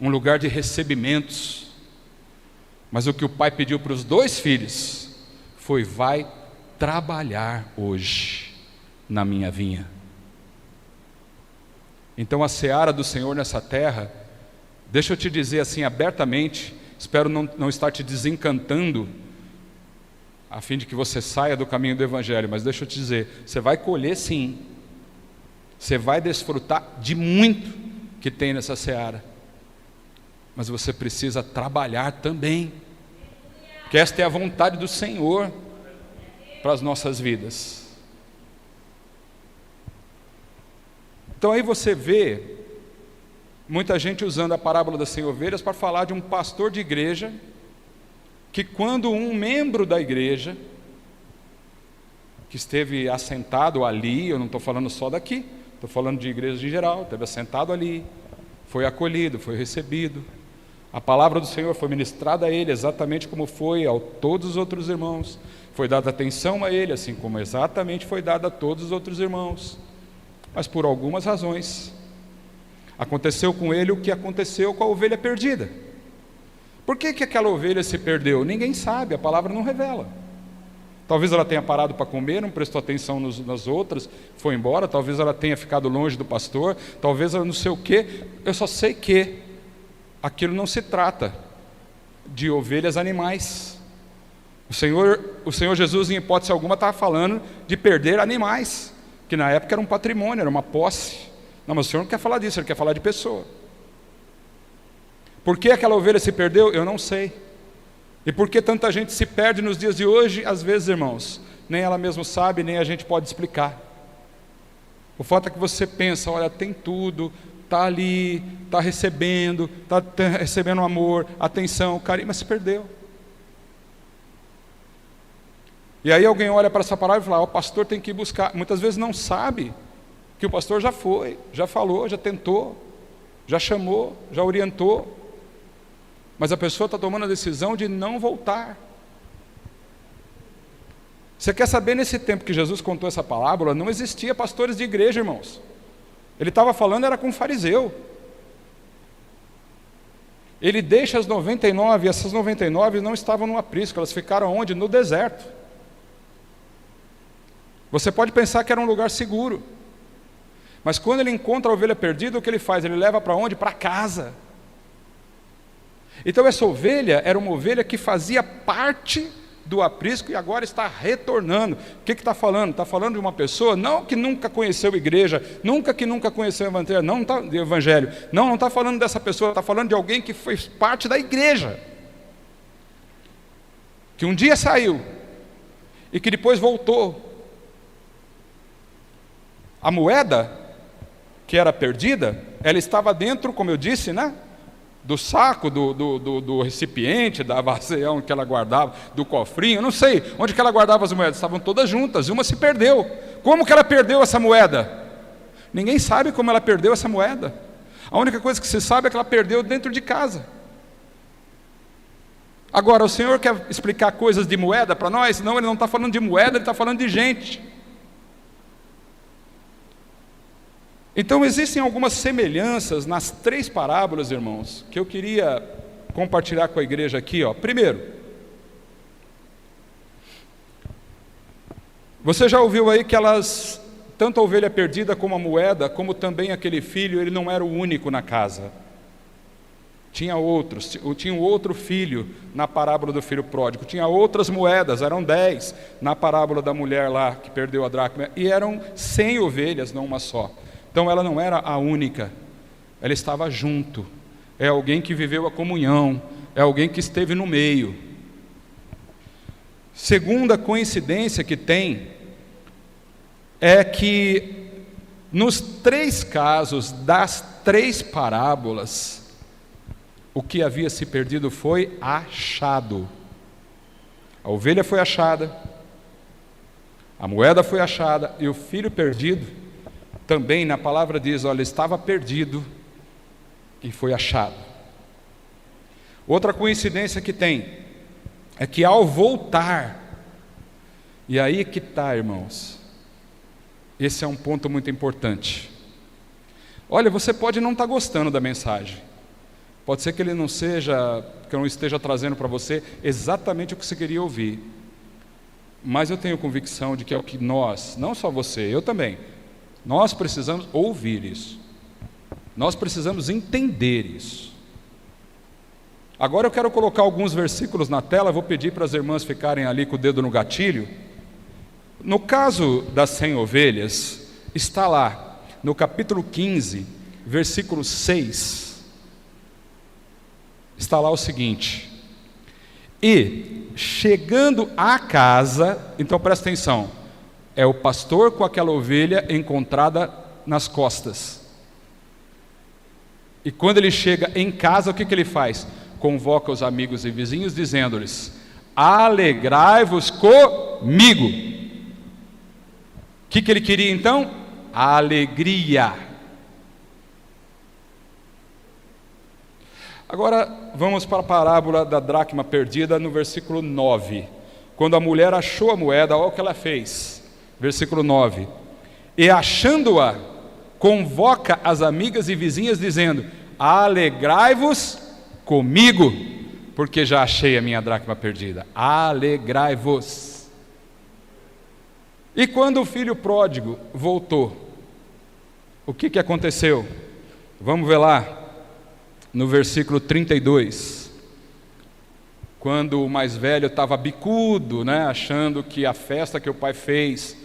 um lugar de recebimentos. Mas o que o pai pediu para os 2 filhos foi: vai trabalhar hoje na minha vinha. Então a seara do Senhor nessa terra, deixa eu te dizer assim abertamente, espero não estar te desencantando, a fim de que você saia do caminho do Evangelho, mas deixa eu te dizer, você vai colher sim, você vai desfrutar de muito que tem nessa seara, mas você precisa trabalhar também, que esta é a vontade do Senhor para as nossas vidas. Então aí você vê muita gente usando a parábola das 100 ovelhas para falar de um pastor de igreja, que quando um membro da igreja, que esteve assentado ali, eu não estou falando só daqui, estou falando de igrejas em geral, esteve assentado ali, foi acolhido, foi recebido, A palavra do Senhor foi ministrada a ele exatamente como foi a todos os outros irmãos. Foi dada atenção a ele, assim como exatamente foi dada a todos os outros irmãos. Mas por algumas razões, aconteceu com ele o que aconteceu com a ovelha perdida. Por que aquela ovelha se perdeu? Ninguém sabe, a palavra não revela. Talvez ela tenha parado para comer, não prestou atenção nas outras, foi embora. Talvez ela tenha ficado longe do pastor, talvez ela não sei o quê. Eu só sei que aquilo não se trata de ovelhas animais. O Senhor Jesus, em hipótese alguma, estava falando de perder animais, que na época era um patrimônio, era uma posse. Não, mas o Senhor não quer falar disso, Ele quer falar de pessoa. Por que aquela ovelha se perdeu? Eu não sei. E por que tanta gente se perde nos dias de hoje? Às vezes, irmãos, nem ela mesma sabe, nem a gente pode explicar. O fato é que você pensa, olha, tem tudo, está ali, está recebendo amor, atenção, carinho, mas se perdeu. E aí alguém olha para essa palavra e fala, o pastor tem que ir buscar. Muitas vezes não sabe que o pastor já foi, já falou, já tentou, já chamou, já orientou. Mas a pessoa está tomando a decisão de não voltar. Você quer saber, nesse tempo que Jesus contou essa parábola, não existia pastores de igreja, irmãos. Ele estava falando, era com um fariseu. Ele deixa as 99, e essas 99 não estavam no aprisco, elas ficaram onde? No deserto. Você pode pensar que era um lugar seguro. Mas quando ele encontra a ovelha perdida, o que ele faz? Ele leva para onde? Para casa. Então essa ovelha era uma ovelha que fazia parte do aprisco e agora está retornando. O que está falando? Está falando de uma pessoa, não que nunca conheceu igreja, que nunca conheceu o evangelho. Não está falando dessa pessoa, está falando de alguém que fez parte da igreja. Que um dia saiu e que depois voltou. A moeda que era perdida, ela estava dentro, como eu disse, né? Do saco, do recipiente, da vasilha onde que ela guardava, do cofrinho, não sei onde que ela guardava as moedas, estavam todas juntas, e uma se perdeu. Como que ela perdeu essa moeda? Ninguém sabe como ela perdeu essa moeda. A única coisa que se sabe é que ela perdeu dentro de casa. Agora, o Senhor quer explicar coisas de moeda para nós? Não, Ele não está falando de moeda, Ele está falando de gente. Então existem algumas semelhanças nas três parábolas, irmãos, que eu queria compartilhar com a igreja aqui. Primeiro, você já ouviu aí que tanto a ovelha perdida como a moeda, como também aquele filho, ele não era o único na casa. Tinha outros, tinha um outro filho na parábola do filho pródigo, tinha outras moedas, eram 10 na parábola da mulher lá que perdeu a dracma, e eram 100 ovelhas, não uma só. Então ela não era a única, ela estava junto, é alguém que viveu a comunhão, é alguém que esteve no meio. Segunda coincidência que tem, é que nos três casos das três parábolas, o que havia se perdido foi achado. A ovelha foi achada, a moeda foi achada, e o filho perdido, também na palavra diz, olha, estava perdido e foi achado. Outra coincidência que tem, é que ao voltar, e aí que está, irmãos, esse é um ponto muito importante. Olha, você pode não estar gostando da mensagem, pode ser que ele que eu não esteja trazendo para você exatamente o que você queria ouvir, mas eu tenho convicção de que é o que nós, não só você, eu também, nós precisamos ouvir isso, nós precisamos entender isso. Agora eu quero colocar alguns versículos na tela, vou pedir para as irmãs ficarem ali com o dedo no gatilho. No caso das 100 ovelhas, está lá, no capítulo 15, versículo 6, está lá o seguinte: e chegando à casa, então presta atenção, é o pastor com aquela ovelha encontrada nas costas. E quando ele chega em casa, o que ele faz? Convoca os amigos e vizinhos, dizendo-lhes: alegrai-vos comigo. O que ele queria então? A alegria. Agora vamos para a parábola da dracma perdida no versículo 9. Quando a mulher achou a moeda, olha o que ela fez. Versículo 9. E achando-a, convoca as amigas e vizinhas, dizendo: alegrai-vos comigo, porque já achei a minha dracma perdida. Alegrai-vos. E quando o filho pródigo voltou, o que aconteceu? Vamos ver lá, no versículo 32. Quando o mais velho estava bicudo, achando que a festa que o pai fez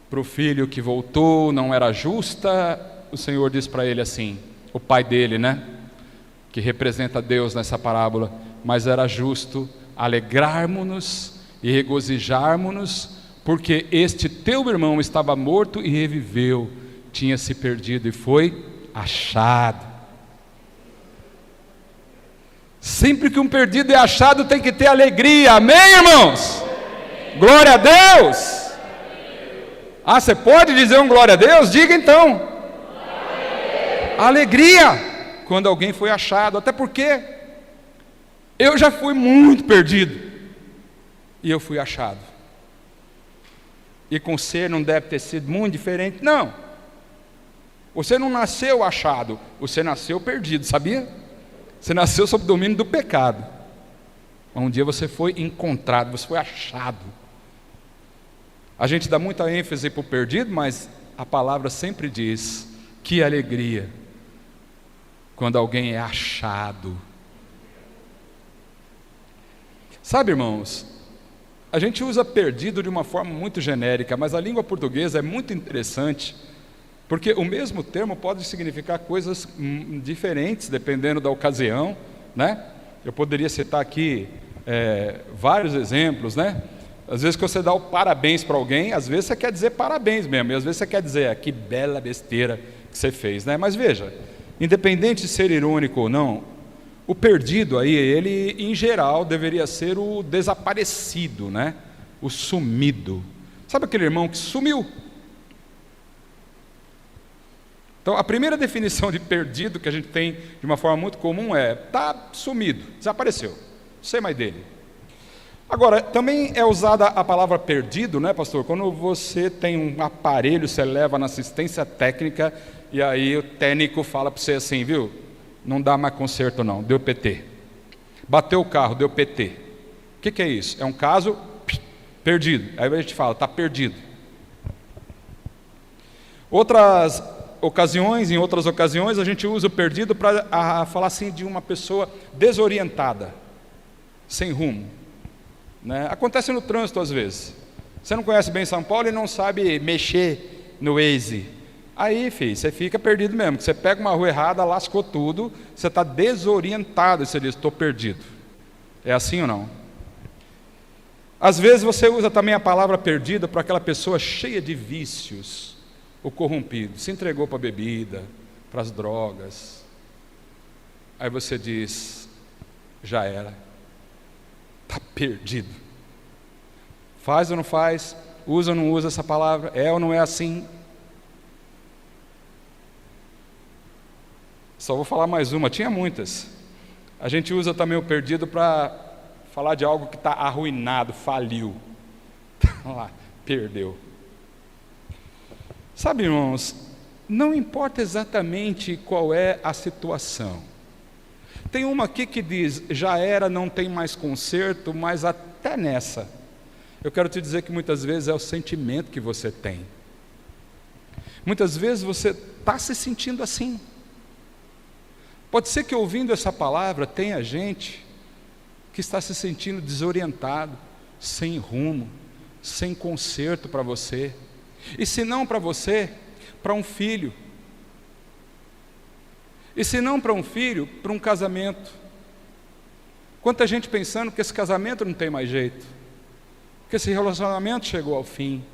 para o filho que voltou não era justa, o Senhor diz para ele assim, o pai dele, que representa Deus nessa parábola: mas era justo alegrarmos-nos e regozijarmos-nos, porque este teu irmão estava morto e reviveu, tinha se perdido e foi achado. Sempre que um perdido é achado, tem que ter alegria, amém, irmãos? Glória a Deus! Ah, você pode dizer um glória a Deus? Diga então. Alegria quando alguém foi achado, até porque eu já fui muito perdido e eu fui achado. E com você não deve ter sido muito diferente, não. Você não nasceu achado, você nasceu perdido, sabia? Você nasceu sob o domínio do pecado. Um dia você foi encontrado, você foi achado. A gente dá muita ênfase para o perdido, mas a palavra sempre diz: que alegria quando alguém é achado. Sabe, irmãos, a gente usa perdido de uma forma muito genérica, mas a língua portuguesa é muito interessante, porque o mesmo termo pode significar coisas diferentes, dependendo da ocasião, Eu poderia citar aqui vários exemplos, Às vezes que você dá o parabéns para alguém, às vezes você quer dizer parabéns mesmo, e às vezes você quer dizer: que bela besteira que você fez, Mas veja, independente de ser irônico ou não, o perdido aí, ele em geral deveria ser o desaparecido, O sumido. Sabe aquele irmão que sumiu? Então a primeira definição de perdido que a gente tem de uma forma muito comum é: está sumido, desapareceu, não sei mais dele. Agora, também é usada a palavra perdido, pastor? Quando você tem um aparelho, você leva na assistência técnica, e aí o técnico fala para você assim: viu, não dá mais conserto não, deu PT. Bateu o carro, deu PT. O que é isso? É um caso perdido. Aí a gente fala: está perdido. Em outras ocasiões, a gente usa o perdido para falar assim de uma pessoa desorientada, sem rumo. Acontece no trânsito às vezes. Você não conhece bem São Paulo e não sabe mexer no Waze. Aí, filho, você fica perdido mesmo. Você pega uma rua errada, lascou tudo, você está desorientado e você diz: estou perdido. É assim ou não? Às vezes você usa também a palavra perdida para aquela pessoa cheia de vícios, o corrompido, se entregou para a bebida, para as drogas. Aí você diz: já era. Está perdido. Faz ou não faz? Usa ou não usa essa palavra? É ou não é assim? Só vou falar mais uma, tinha muitas. A gente usa também o perdido para falar de algo que está arruinado, faliu. Lá, perdeu. Sabe, irmãos, não importa exatamente qual é a situação. Tem uma aqui que diz: já era, não tem mais conserto, mas até nessa, eu quero te dizer que muitas vezes é o sentimento que você tem. Muitas vezes você está se sentindo assim. Pode ser que ouvindo essa palavra tenha gente que está se sentindo desorientado, sem rumo, sem conserto para você. E se não para você, para um filho. E se não para um filho, para um casamento. Quanta gente pensando que esse casamento não tem mais jeito, que esse relacionamento chegou ao fim.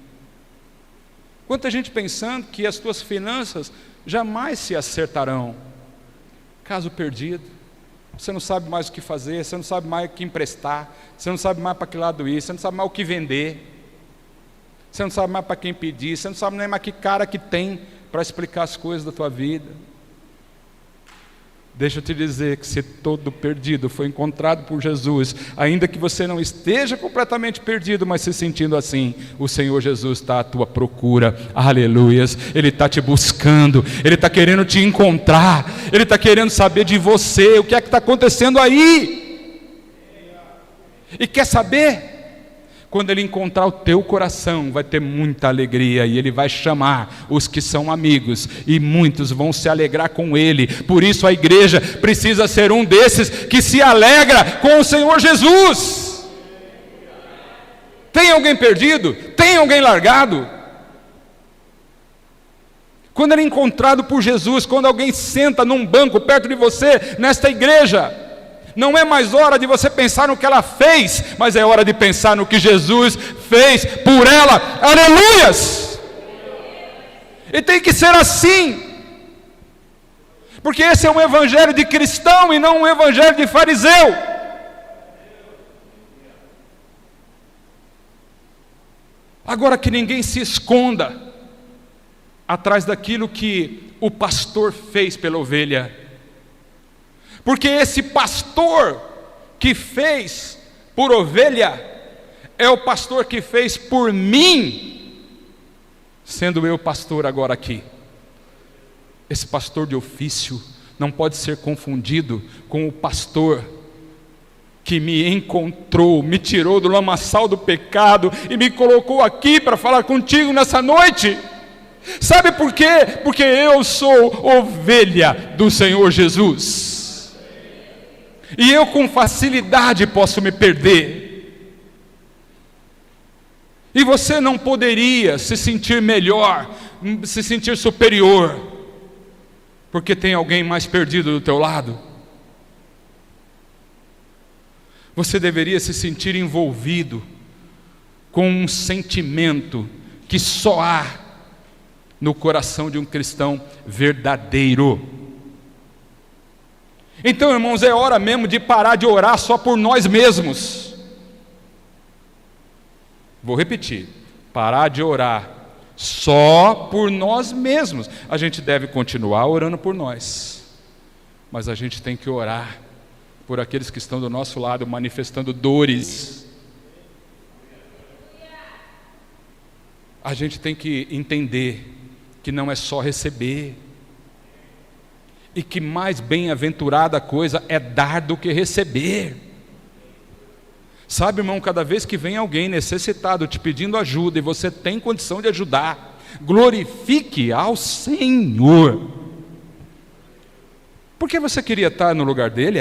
Quanta gente pensando que as tuas finanças jamais se acertarão. Caso perdido, você não sabe mais o que fazer, você não sabe mais o que emprestar, você não sabe mais para que lado ir, você não sabe mais o que vender, você não sabe mais para quem pedir, você não sabe nem mais que cara que tem para explicar as coisas da tua vida. Deixa eu te dizer que se todo perdido foi encontrado por Jesus, ainda que você não esteja completamente perdido, mas se sentindo assim, o Senhor Jesus está à tua procura, aleluias, Ele está te buscando, Ele está querendo te encontrar, Ele está querendo saber de você, o que é que está acontecendo aí, e quer saber? Quando Ele encontrar o teu coração, vai ter muita alegria, e Ele vai chamar os que são amigos, e muitos vão se alegrar com Ele. Por isso a igreja precisa ser um desses que se alegra com o Senhor Jesus. Tem alguém perdido? Tem alguém largado? Quando Ele é encontrado por Jesus, quando alguém senta num banco perto de você, nesta igreja, não é mais hora de você pensar no que ela fez, mas é hora de pensar no que Jesus fez por ela, aleluias! E tem que ser assim, porque esse é um evangelho de cristão e não um evangelho de fariseu. Agora, que ninguém se esconda atrás daquilo que o pastor fez pela ovelha, porque esse pastor que fez por ovelha é o pastor que fez por mim, sendo eu pastor agora aqui. Esse pastor de ofício não pode ser confundido com o pastor que me encontrou, me tirou do lamaçal do pecado e me colocou aqui para falar contigo nessa noite. Sabe por quê? Porque eu sou ovelha do Senhor Jesus. E eu com facilidade posso me perder. E você não poderia se sentir melhor, se sentir superior, porque tem alguém mais perdido do teu lado. Você deveria se sentir envolvido com um sentimento que só há no coração de um cristão verdadeiro. Então, irmãos, é hora mesmo de parar de orar só por nós mesmos. Vou repetir, parar de orar só por nós mesmos. A gente deve continuar orando por nós, mas a gente tem que orar por aqueles que estão do nosso lado manifestando dores. A gente tem que entender que não é só receber, e que mais bem-aventurada coisa é dar do que receber. Sabe, irmão, cada vez que vem alguém necessitado te pedindo ajuda e você tem condição de ajudar, glorifique ao Senhor. Porque você queria estar no lugar dele?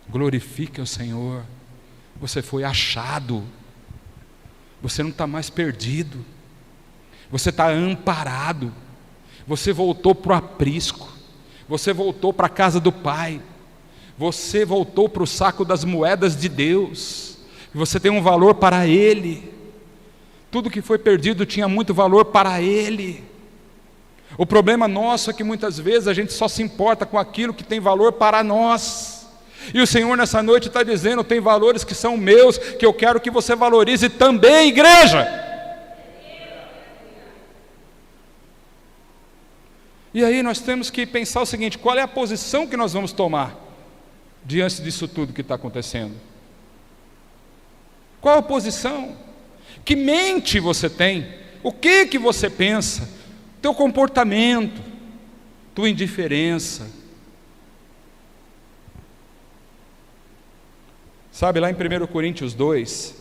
Glorifique ao Senhor. Você foi achado, você não está mais perdido, você está amparado. Você voltou para o aprisco, você voltou para a casa do Pai, você voltou para o saco das moedas de Deus, você tem um valor para Ele. Tudo que foi perdido tinha muito valor para Ele. O problema nosso é que muitas vezes a gente só se importa com aquilo que tem valor para nós, e o Senhor nessa noite está dizendo: tem valores que são meus, que eu quero que você valorize também, igreja. E aí nós temos que pensar o seguinte: qual é a posição que nós vamos tomar diante disso tudo que está acontecendo? Qual a posição? Que mente você tem? O que você pensa? Teu comportamento, tua indiferença. Sabe, lá em 1 Coríntios 2,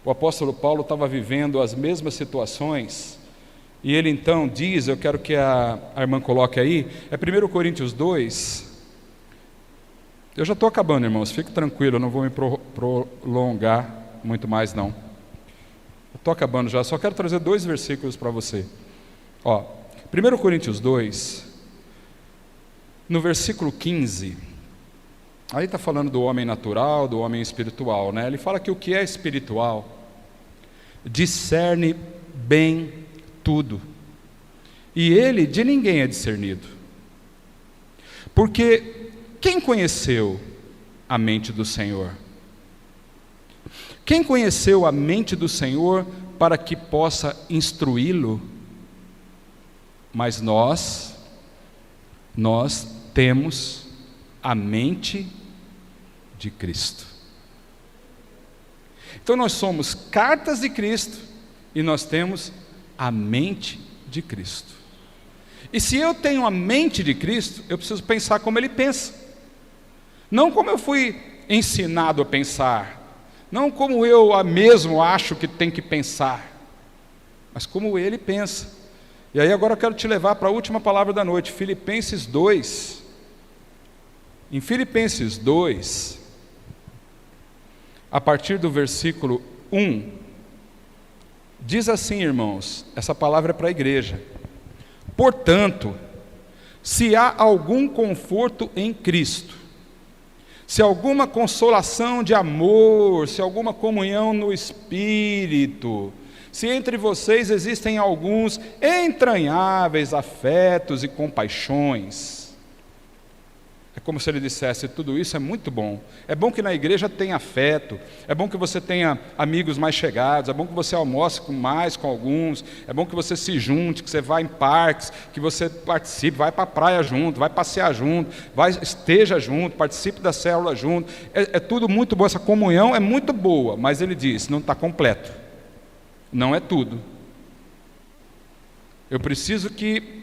o apóstolo Paulo estava vivendo as mesmas situações. E ele então diz, eu quero que a irmã coloque aí, é 1 Coríntios 2, eu já estou acabando, irmãos, fique tranquilo, eu não vou me prolongar muito mais não, estou acabando já, só quero trazer 2 versículos para você. 1 Coríntios 2, no versículo 15, aí está falando do homem natural, do homem espiritual, né? Ele fala que o que é espiritual discerne bem tudo, e ele de ninguém é discernido, porque quem conheceu a mente do Senhor? Quem conheceu a mente do Senhor para que possa instruí-lo? Mas nós nós temos a mente de Cristo. Então nós somos cartas de Cristo e nós temos a mente de Cristo. E se eu tenho a mente de Cristo, eu preciso pensar como Ele pensa. Não como eu fui ensinado a pensar, não como eu mesmo acho que tem que pensar, mas como Ele pensa. E aí agora eu quero te levar para a última palavra da noite, Filipenses 2. Em Filipenses 2, a partir do versículo 1, diz assim, irmãos, essa palavra é para a igreja: portanto, se há algum conforto em Cristo, se alguma consolação de amor, se alguma comunhão no Espírito, se entre vocês existem alguns entranháveis afetos e compaixões. É como se ele dissesse: tudo isso é muito bom. É bom que na igreja tenha afeto, é bom que você tenha amigos mais chegados, é bom que você almoce mais com alguns, é bom que você se junte, que você vá em parques, que você participe, vai para a praia junto, vai passear junto, esteja junto, participe da célula junto. É tudo muito bom, essa comunhão é muito boa, mas ele diz, não está completo. Não é tudo. Eu preciso que,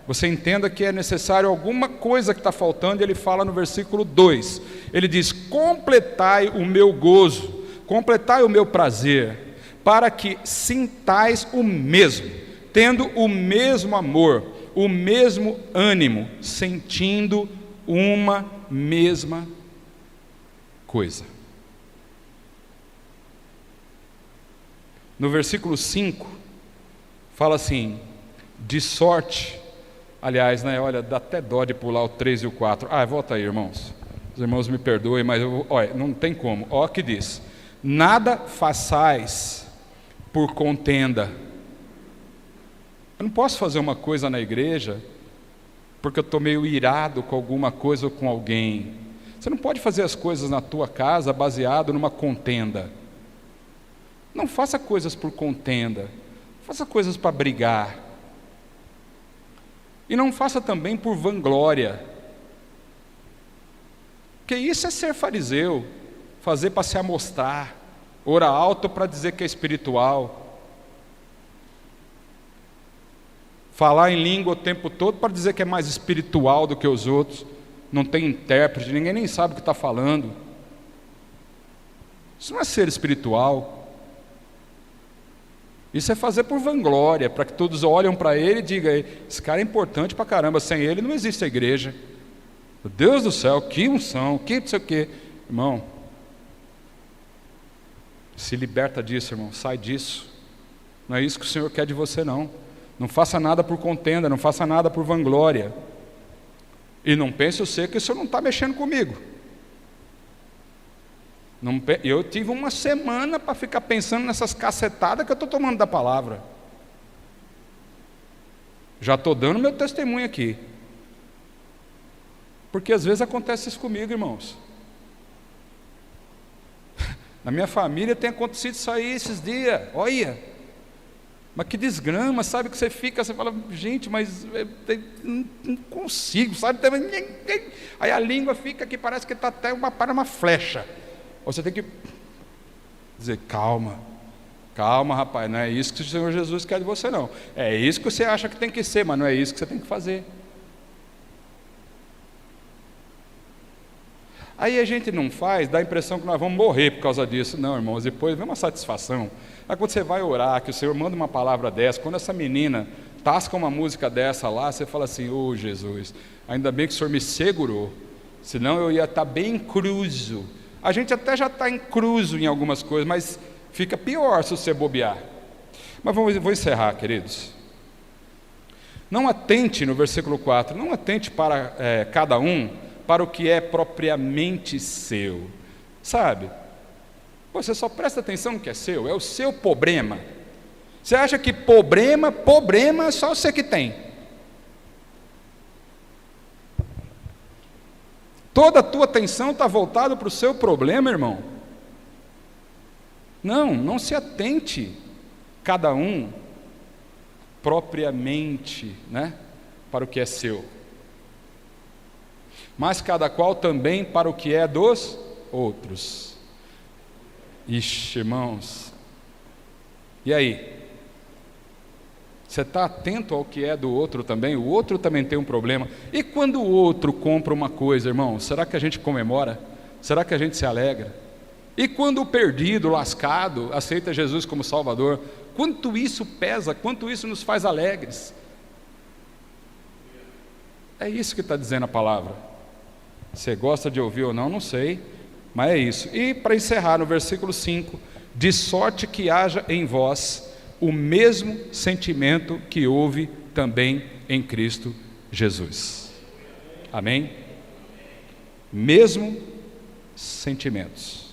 você entenda que é necessário alguma coisa que está faltando, e ele fala no versículo 2, ele diz: completai o meu gozo, completai o meu prazer, para que sintais o mesmo, tendo o mesmo amor, o mesmo ânimo, sentindo uma mesma coisa. No versículo 5, fala assim: de sorte, aliás, olha, dá até dó de pular o 3 e o 4. Volta aí, irmãos. Os irmãos me perdoem, mas olha, não tem como. Olha o que diz: nada façais por contenda. Eu não posso fazer uma coisa na igreja porque eu estou meio irado com alguma coisa ou com alguém. Você não pode fazer as coisas na tua casa baseado numa contenda. Não faça coisas por contenda, faça coisas para brigar. E não faça também por vanglória, porque isso é ser fariseu, fazer para se amostrar, orar alto para dizer que é espiritual, falar em língua o tempo todo para dizer que é mais espiritual do que os outros, não tem intérprete, ninguém nem sabe o que está falando. Isso não é ser espiritual. Isso é fazer por vanglória, para que todos olhem para ele e digam: esse cara é importante para caramba, sem ele não existe a igreja. Meu Deus do céu, que unção, que não sei o quê. Irmão, se liberta disso, irmão, sai disso. Não é isso que o Senhor quer de você, não. Não faça nada por contenda, não faça nada por vanglória. E não pense que o Senhor não está mexendo comigo. Eu tive uma semana para ficar pensando nessas cacetadas que eu estou tomando da palavra. Já estou dando meu testemunho aqui. Porque às vezes acontece isso comigo, irmãos. Na minha família tem acontecido isso aí esses dias. Olha, mas que desgrama, sabe, que você fica, você fala: gente, mas não consigo, sabe? Aí a língua fica que parece que está até para uma flecha. Você tem que dizer: calma, rapaz, não é isso que o Senhor Jesus quer de você, não. É isso que você acha que tem que ser, mas não é isso que você tem que fazer. Aí a gente não faz, dá a impressão que nós vamos morrer por causa disso. Não, irmãos, depois vem uma satisfação. Aí quando você vai orar, que o Senhor manda uma palavra dessa, quando essa menina tasca uma música dessa lá, você fala assim: ô Jesus, ainda bem que o Senhor me segurou, senão eu ia estar bem cruzo. A gente até já está em cruzo em algumas coisas, mas fica pior se você bobear. Mas vou encerrar, queridos. Não atente, no versículo 4, não atente para cada um, para o que é propriamente seu. Sabe? Você só presta atenção no que é seu, é o seu problema. Você acha que problema é só você que tem. Toda a tua atenção está voltada para o seu problema, irmão. Não se atente, cada um, propriamente, para o que é seu, mas cada qual também para o que é dos outros. Ixi, irmãos, e aí? Você está atento ao que é do outro também? O outro também tem um problema. E quando o outro compra uma coisa, irmão, será que a gente comemora? Será que a gente se alegra? E quando o perdido, o lascado, aceita Jesus como Salvador, quanto isso pesa, quanto isso nos faz alegres? É isso que está dizendo a palavra. Você gosta de ouvir ou não, não sei, mas é isso. E para encerrar, no versículo 5, de sorte que haja em vós o mesmo sentimento que houve também em Cristo Jesus. Amém? Mesmo sentimentos.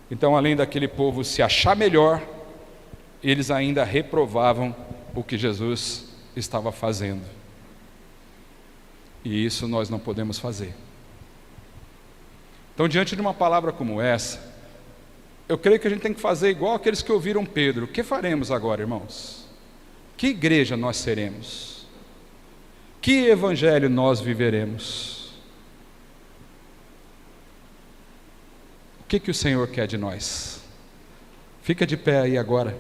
Então, além daquele povo se achar melhor, eles ainda reprovavam o que Jesus estava fazendo. E isso nós não podemos fazer. Então, diante de uma palavra como essa, eu creio que a gente tem que fazer igual aqueles que ouviram Pedro. O que faremos agora, irmãos? Que igreja nós seremos? Que evangelho nós viveremos? O que o Senhor quer de nós? Fica de pé aí agora.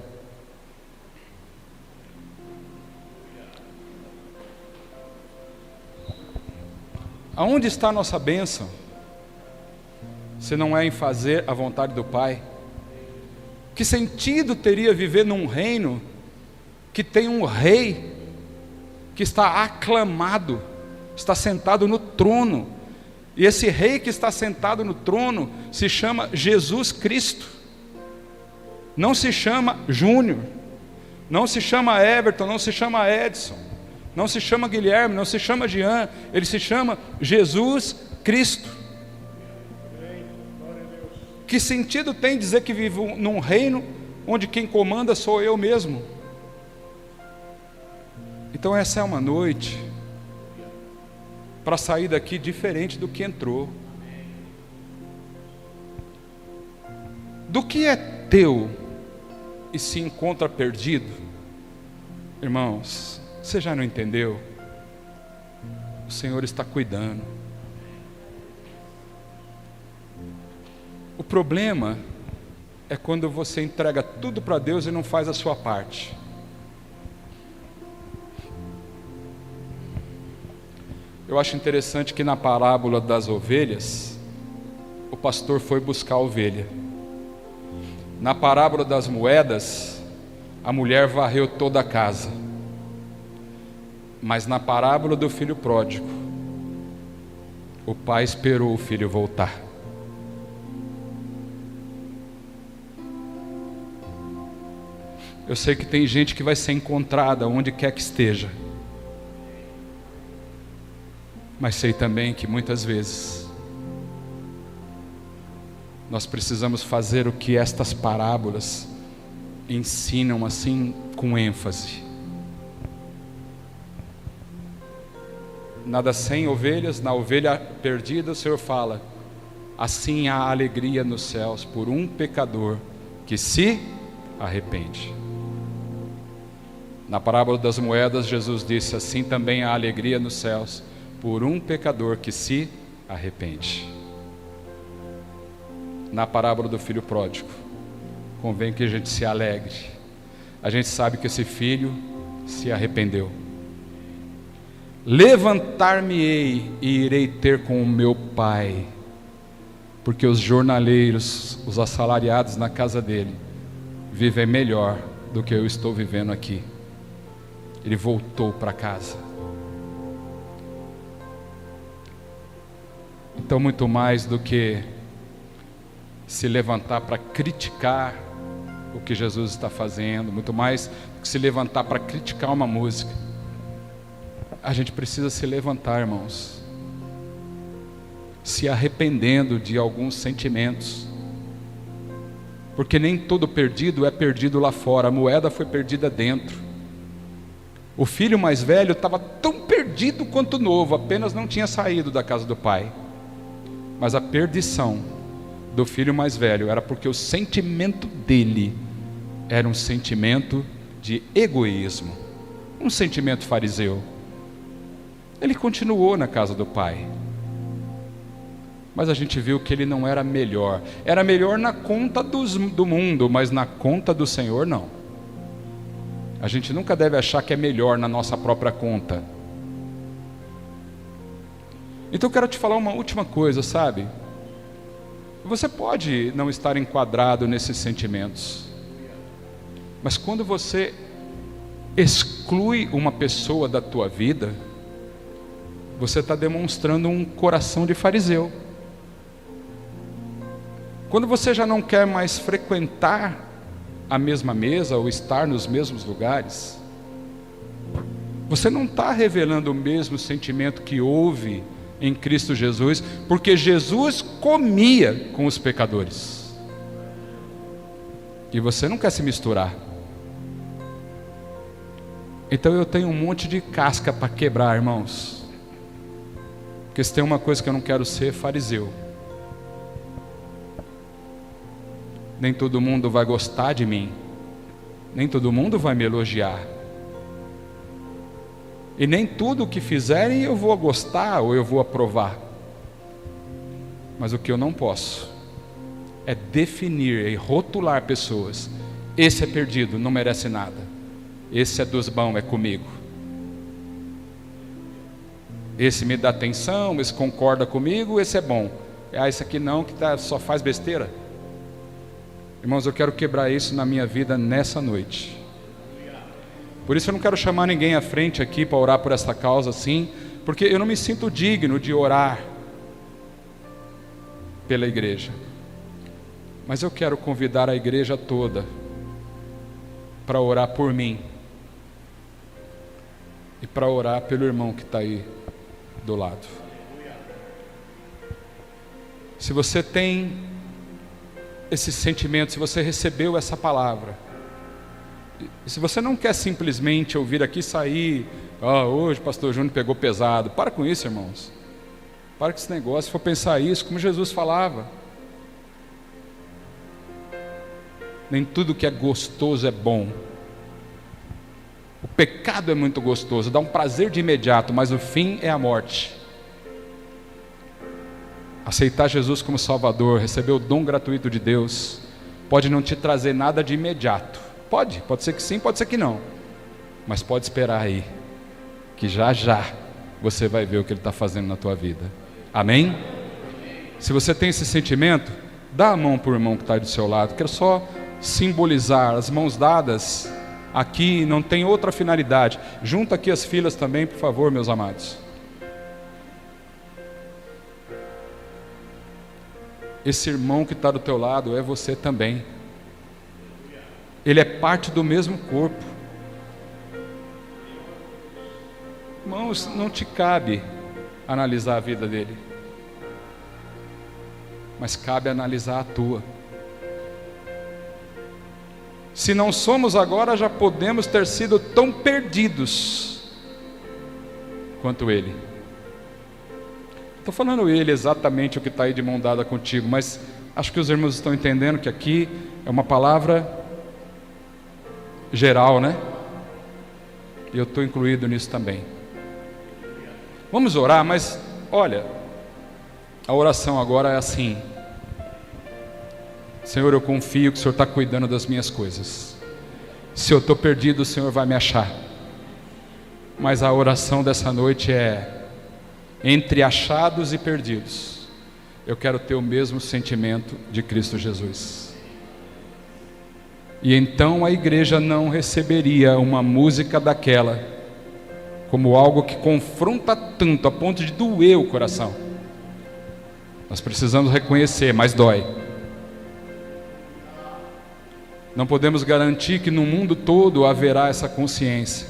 Aonde está a nossa bênção? Se não é em fazer a vontade do Pai? Que sentido teria viver num reino que tem um rei que está aclamado, está sentado no trono, e esse rei que está sentado no trono se chama Jesus Cristo, não se chama Júnior, não se chama Everton, não se chama Edson, não se chama Guilherme, não se chama Jean, ele se chama Jesus Cristo. Que sentido tem dizer que vivo num reino onde quem comanda sou eu mesmo? Então essa é uma noite para sair daqui diferente do que entrou. Do que é teu e se encontra perdido, irmãos, você já não entendeu? O Senhor está cuidando. O problema é quando você entrega tudo para Deus e não faz a sua parte. Eu acho interessante que na parábola das ovelhas, o pastor foi buscar a ovelha. Na parábola das moedas, a mulher varreu toda a casa. Mas na parábola do filho pródigo, o pai esperou o filho voltar. Eu sei que tem gente que vai ser encontrada onde quer que esteja, mas sei também que muitas vezes nós precisamos fazer o que estas parábolas ensinam assim com ênfase. Nada sem ovelhas, na ovelha perdida o Senhor fala: assim há alegria nos céus por um pecador que se arrepende. Na parábola das moedas, Jesus disse: assim também há alegria nos céus por um pecador que se arrepende. Na parábola do filho pródigo, convém que a gente se alegre. A gente sabe que esse filho se arrependeu. Levantar-me-ei e irei ter com o meu pai, porque os jornaleiros, os assalariados na casa dele, vivem melhor do que eu estou vivendo aqui. Ele voltou para casa. Então, muito mais do que se levantar para criticar o que Jesus está fazendo, muito mais do que se levantar para criticar uma música, a gente precisa se levantar, irmãos, se arrependendo de alguns sentimentos, porque nem todo perdido é perdido lá fora. A moeda foi perdida dentro. O filho mais velho estava tão perdido quanto o novo, apenas não tinha saído da casa do pai. Mas a perdição do filho mais velho era porque o sentimento dele era um sentimento de egoísmo, um sentimento fariseu. Ele continuou na casa do Pai. Mas a gente viu que ele não era melhor. Era melhor na conta do mundo, mas na conta do Senhor não. A gente nunca deve achar que é melhor na nossa própria conta. Então eu quero te falar uma última coisa, sabe? Você pode não estar enquadrado nesses sentimentos, mas quando você exclui uma pessoa da tua vida, você está demonstrando um coração de fariseu. Quando você já não quer mais frequentar a mesma mesa ou estar nos mesmos lugares, você não está revelando o mesmo sentimento que houve em Cristo Jesus, porque Jesus comia com os pecadores. E você não quer se misturar. Então eu tenho um monte de casca para quebrar, irmãos. Porque se tem uma coisa que eu não quero ser, fariseu. Nem todo mundo vai gostar de mim. Nem todo mundo vai me elogiar. E nem tudo o que fizerem eu vou gostar ou eu vou aprovar. Mas o que eu não posso é definir e rotular pessoas. Esse é perdido, não merece nada. Esse é dos bons, é comigo. Esse me dá atenção, esse concorda comigo, esse é bom. Esse aqui não, que só faz besteira. Irmãos, eu quero quebrar isso na minha vida nessa noite. Por isso eu não quero chamar ninguém à frente aqui para orar por essa causa assim, porque eu não me sinto digno de orar pela igreja. Mas eu quero convidar a igreja toda para orar por mim e para orar pelo irmão que está aí do lado. Se você tem esse sentimento, se você recebeu essa palavra, e se você não quer simplesmente ouvir aqui sair, hoje o pastor Júnior pegou pesado, para com isso, irmãos. Para com esse negócio. Se for pensar isso, como Jesus falava, nem tudo que é gostoso é bom. O pecado é muito gostoso, dá um prazer de imediato, mas o fim é a morte. Aceitar Jesus como Salvador, receber o dom gratuito de Deus, pode não te trazer nada de imediato. Pode ser que sim, pode ser que não. Mas pode esperar aí, que já você vai ver o que Ele está fazendo na tua vida. Amém? Se você tem esse sentimento, dá a mão para o irmão que está aí do seu lado. Quero só simbolizar, as mãos dadas aqui não tem outra finalidade. Junta aqui as filas também, por favor, meus amados. Esse irmão que está do teu lado é você também. Ele é parte do mesmo corpo. Irmãos, não te cabe analisar a vida dele, mas cabe analisar a tua. Se não somos agora, já podemos ter sido tão perdidos quanto ele. Estou falando ele exatamente o que está aí de mão dada contigo, mas acho que os irmãos estão entendendo que aqui é uma palavra geral, né? E eu estou incluído nisso também. Vamos orar, mas olha, a oração agora é assim: Senhor, eu confio que o Senhor está cuidando das minhas coisas. Se eu estou perdido, o Senhor vai me achar. Mas a oração dessa noite é: entre achados e perdidos, eu quero ter o mesmo sentimento de Cristo Jesus. E então a igreja não receberia uma música daquela como algo que confronta tanto a ponto de doer o coração. Nós precisamos reconhecer, mas dói. Não podemos garantir que no mundo todo haverá essa consciência.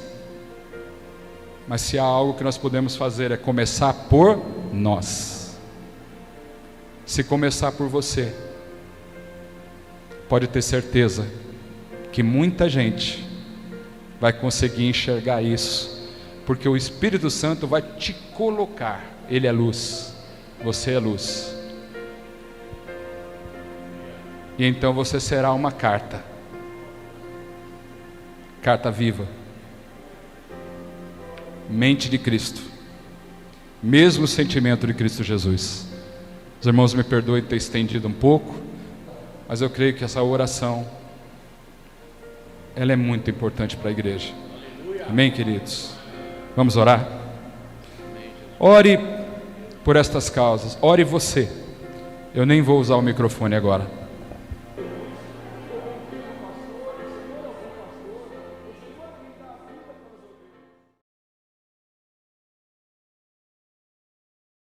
Mas se há algo que nós podemos fazer é começar por nós. Se começar por você, pode ter certeza que muita gente vai conseguir enxergar isso, porque o Espírito Santo vai te colocar. Ele é luz, você é luz, e então você será uma carta viva, mente de Cristo, mesmo sentimento de Cristo Jesus. Os irmãos me perdoem ter estendido um pouco, mas eu creio que essa oração, ela é muito importante para a igreja. Amém, queridos? Vamos orar? Ore por estas causas, ore você. Eu nem vou usar o microfone agora.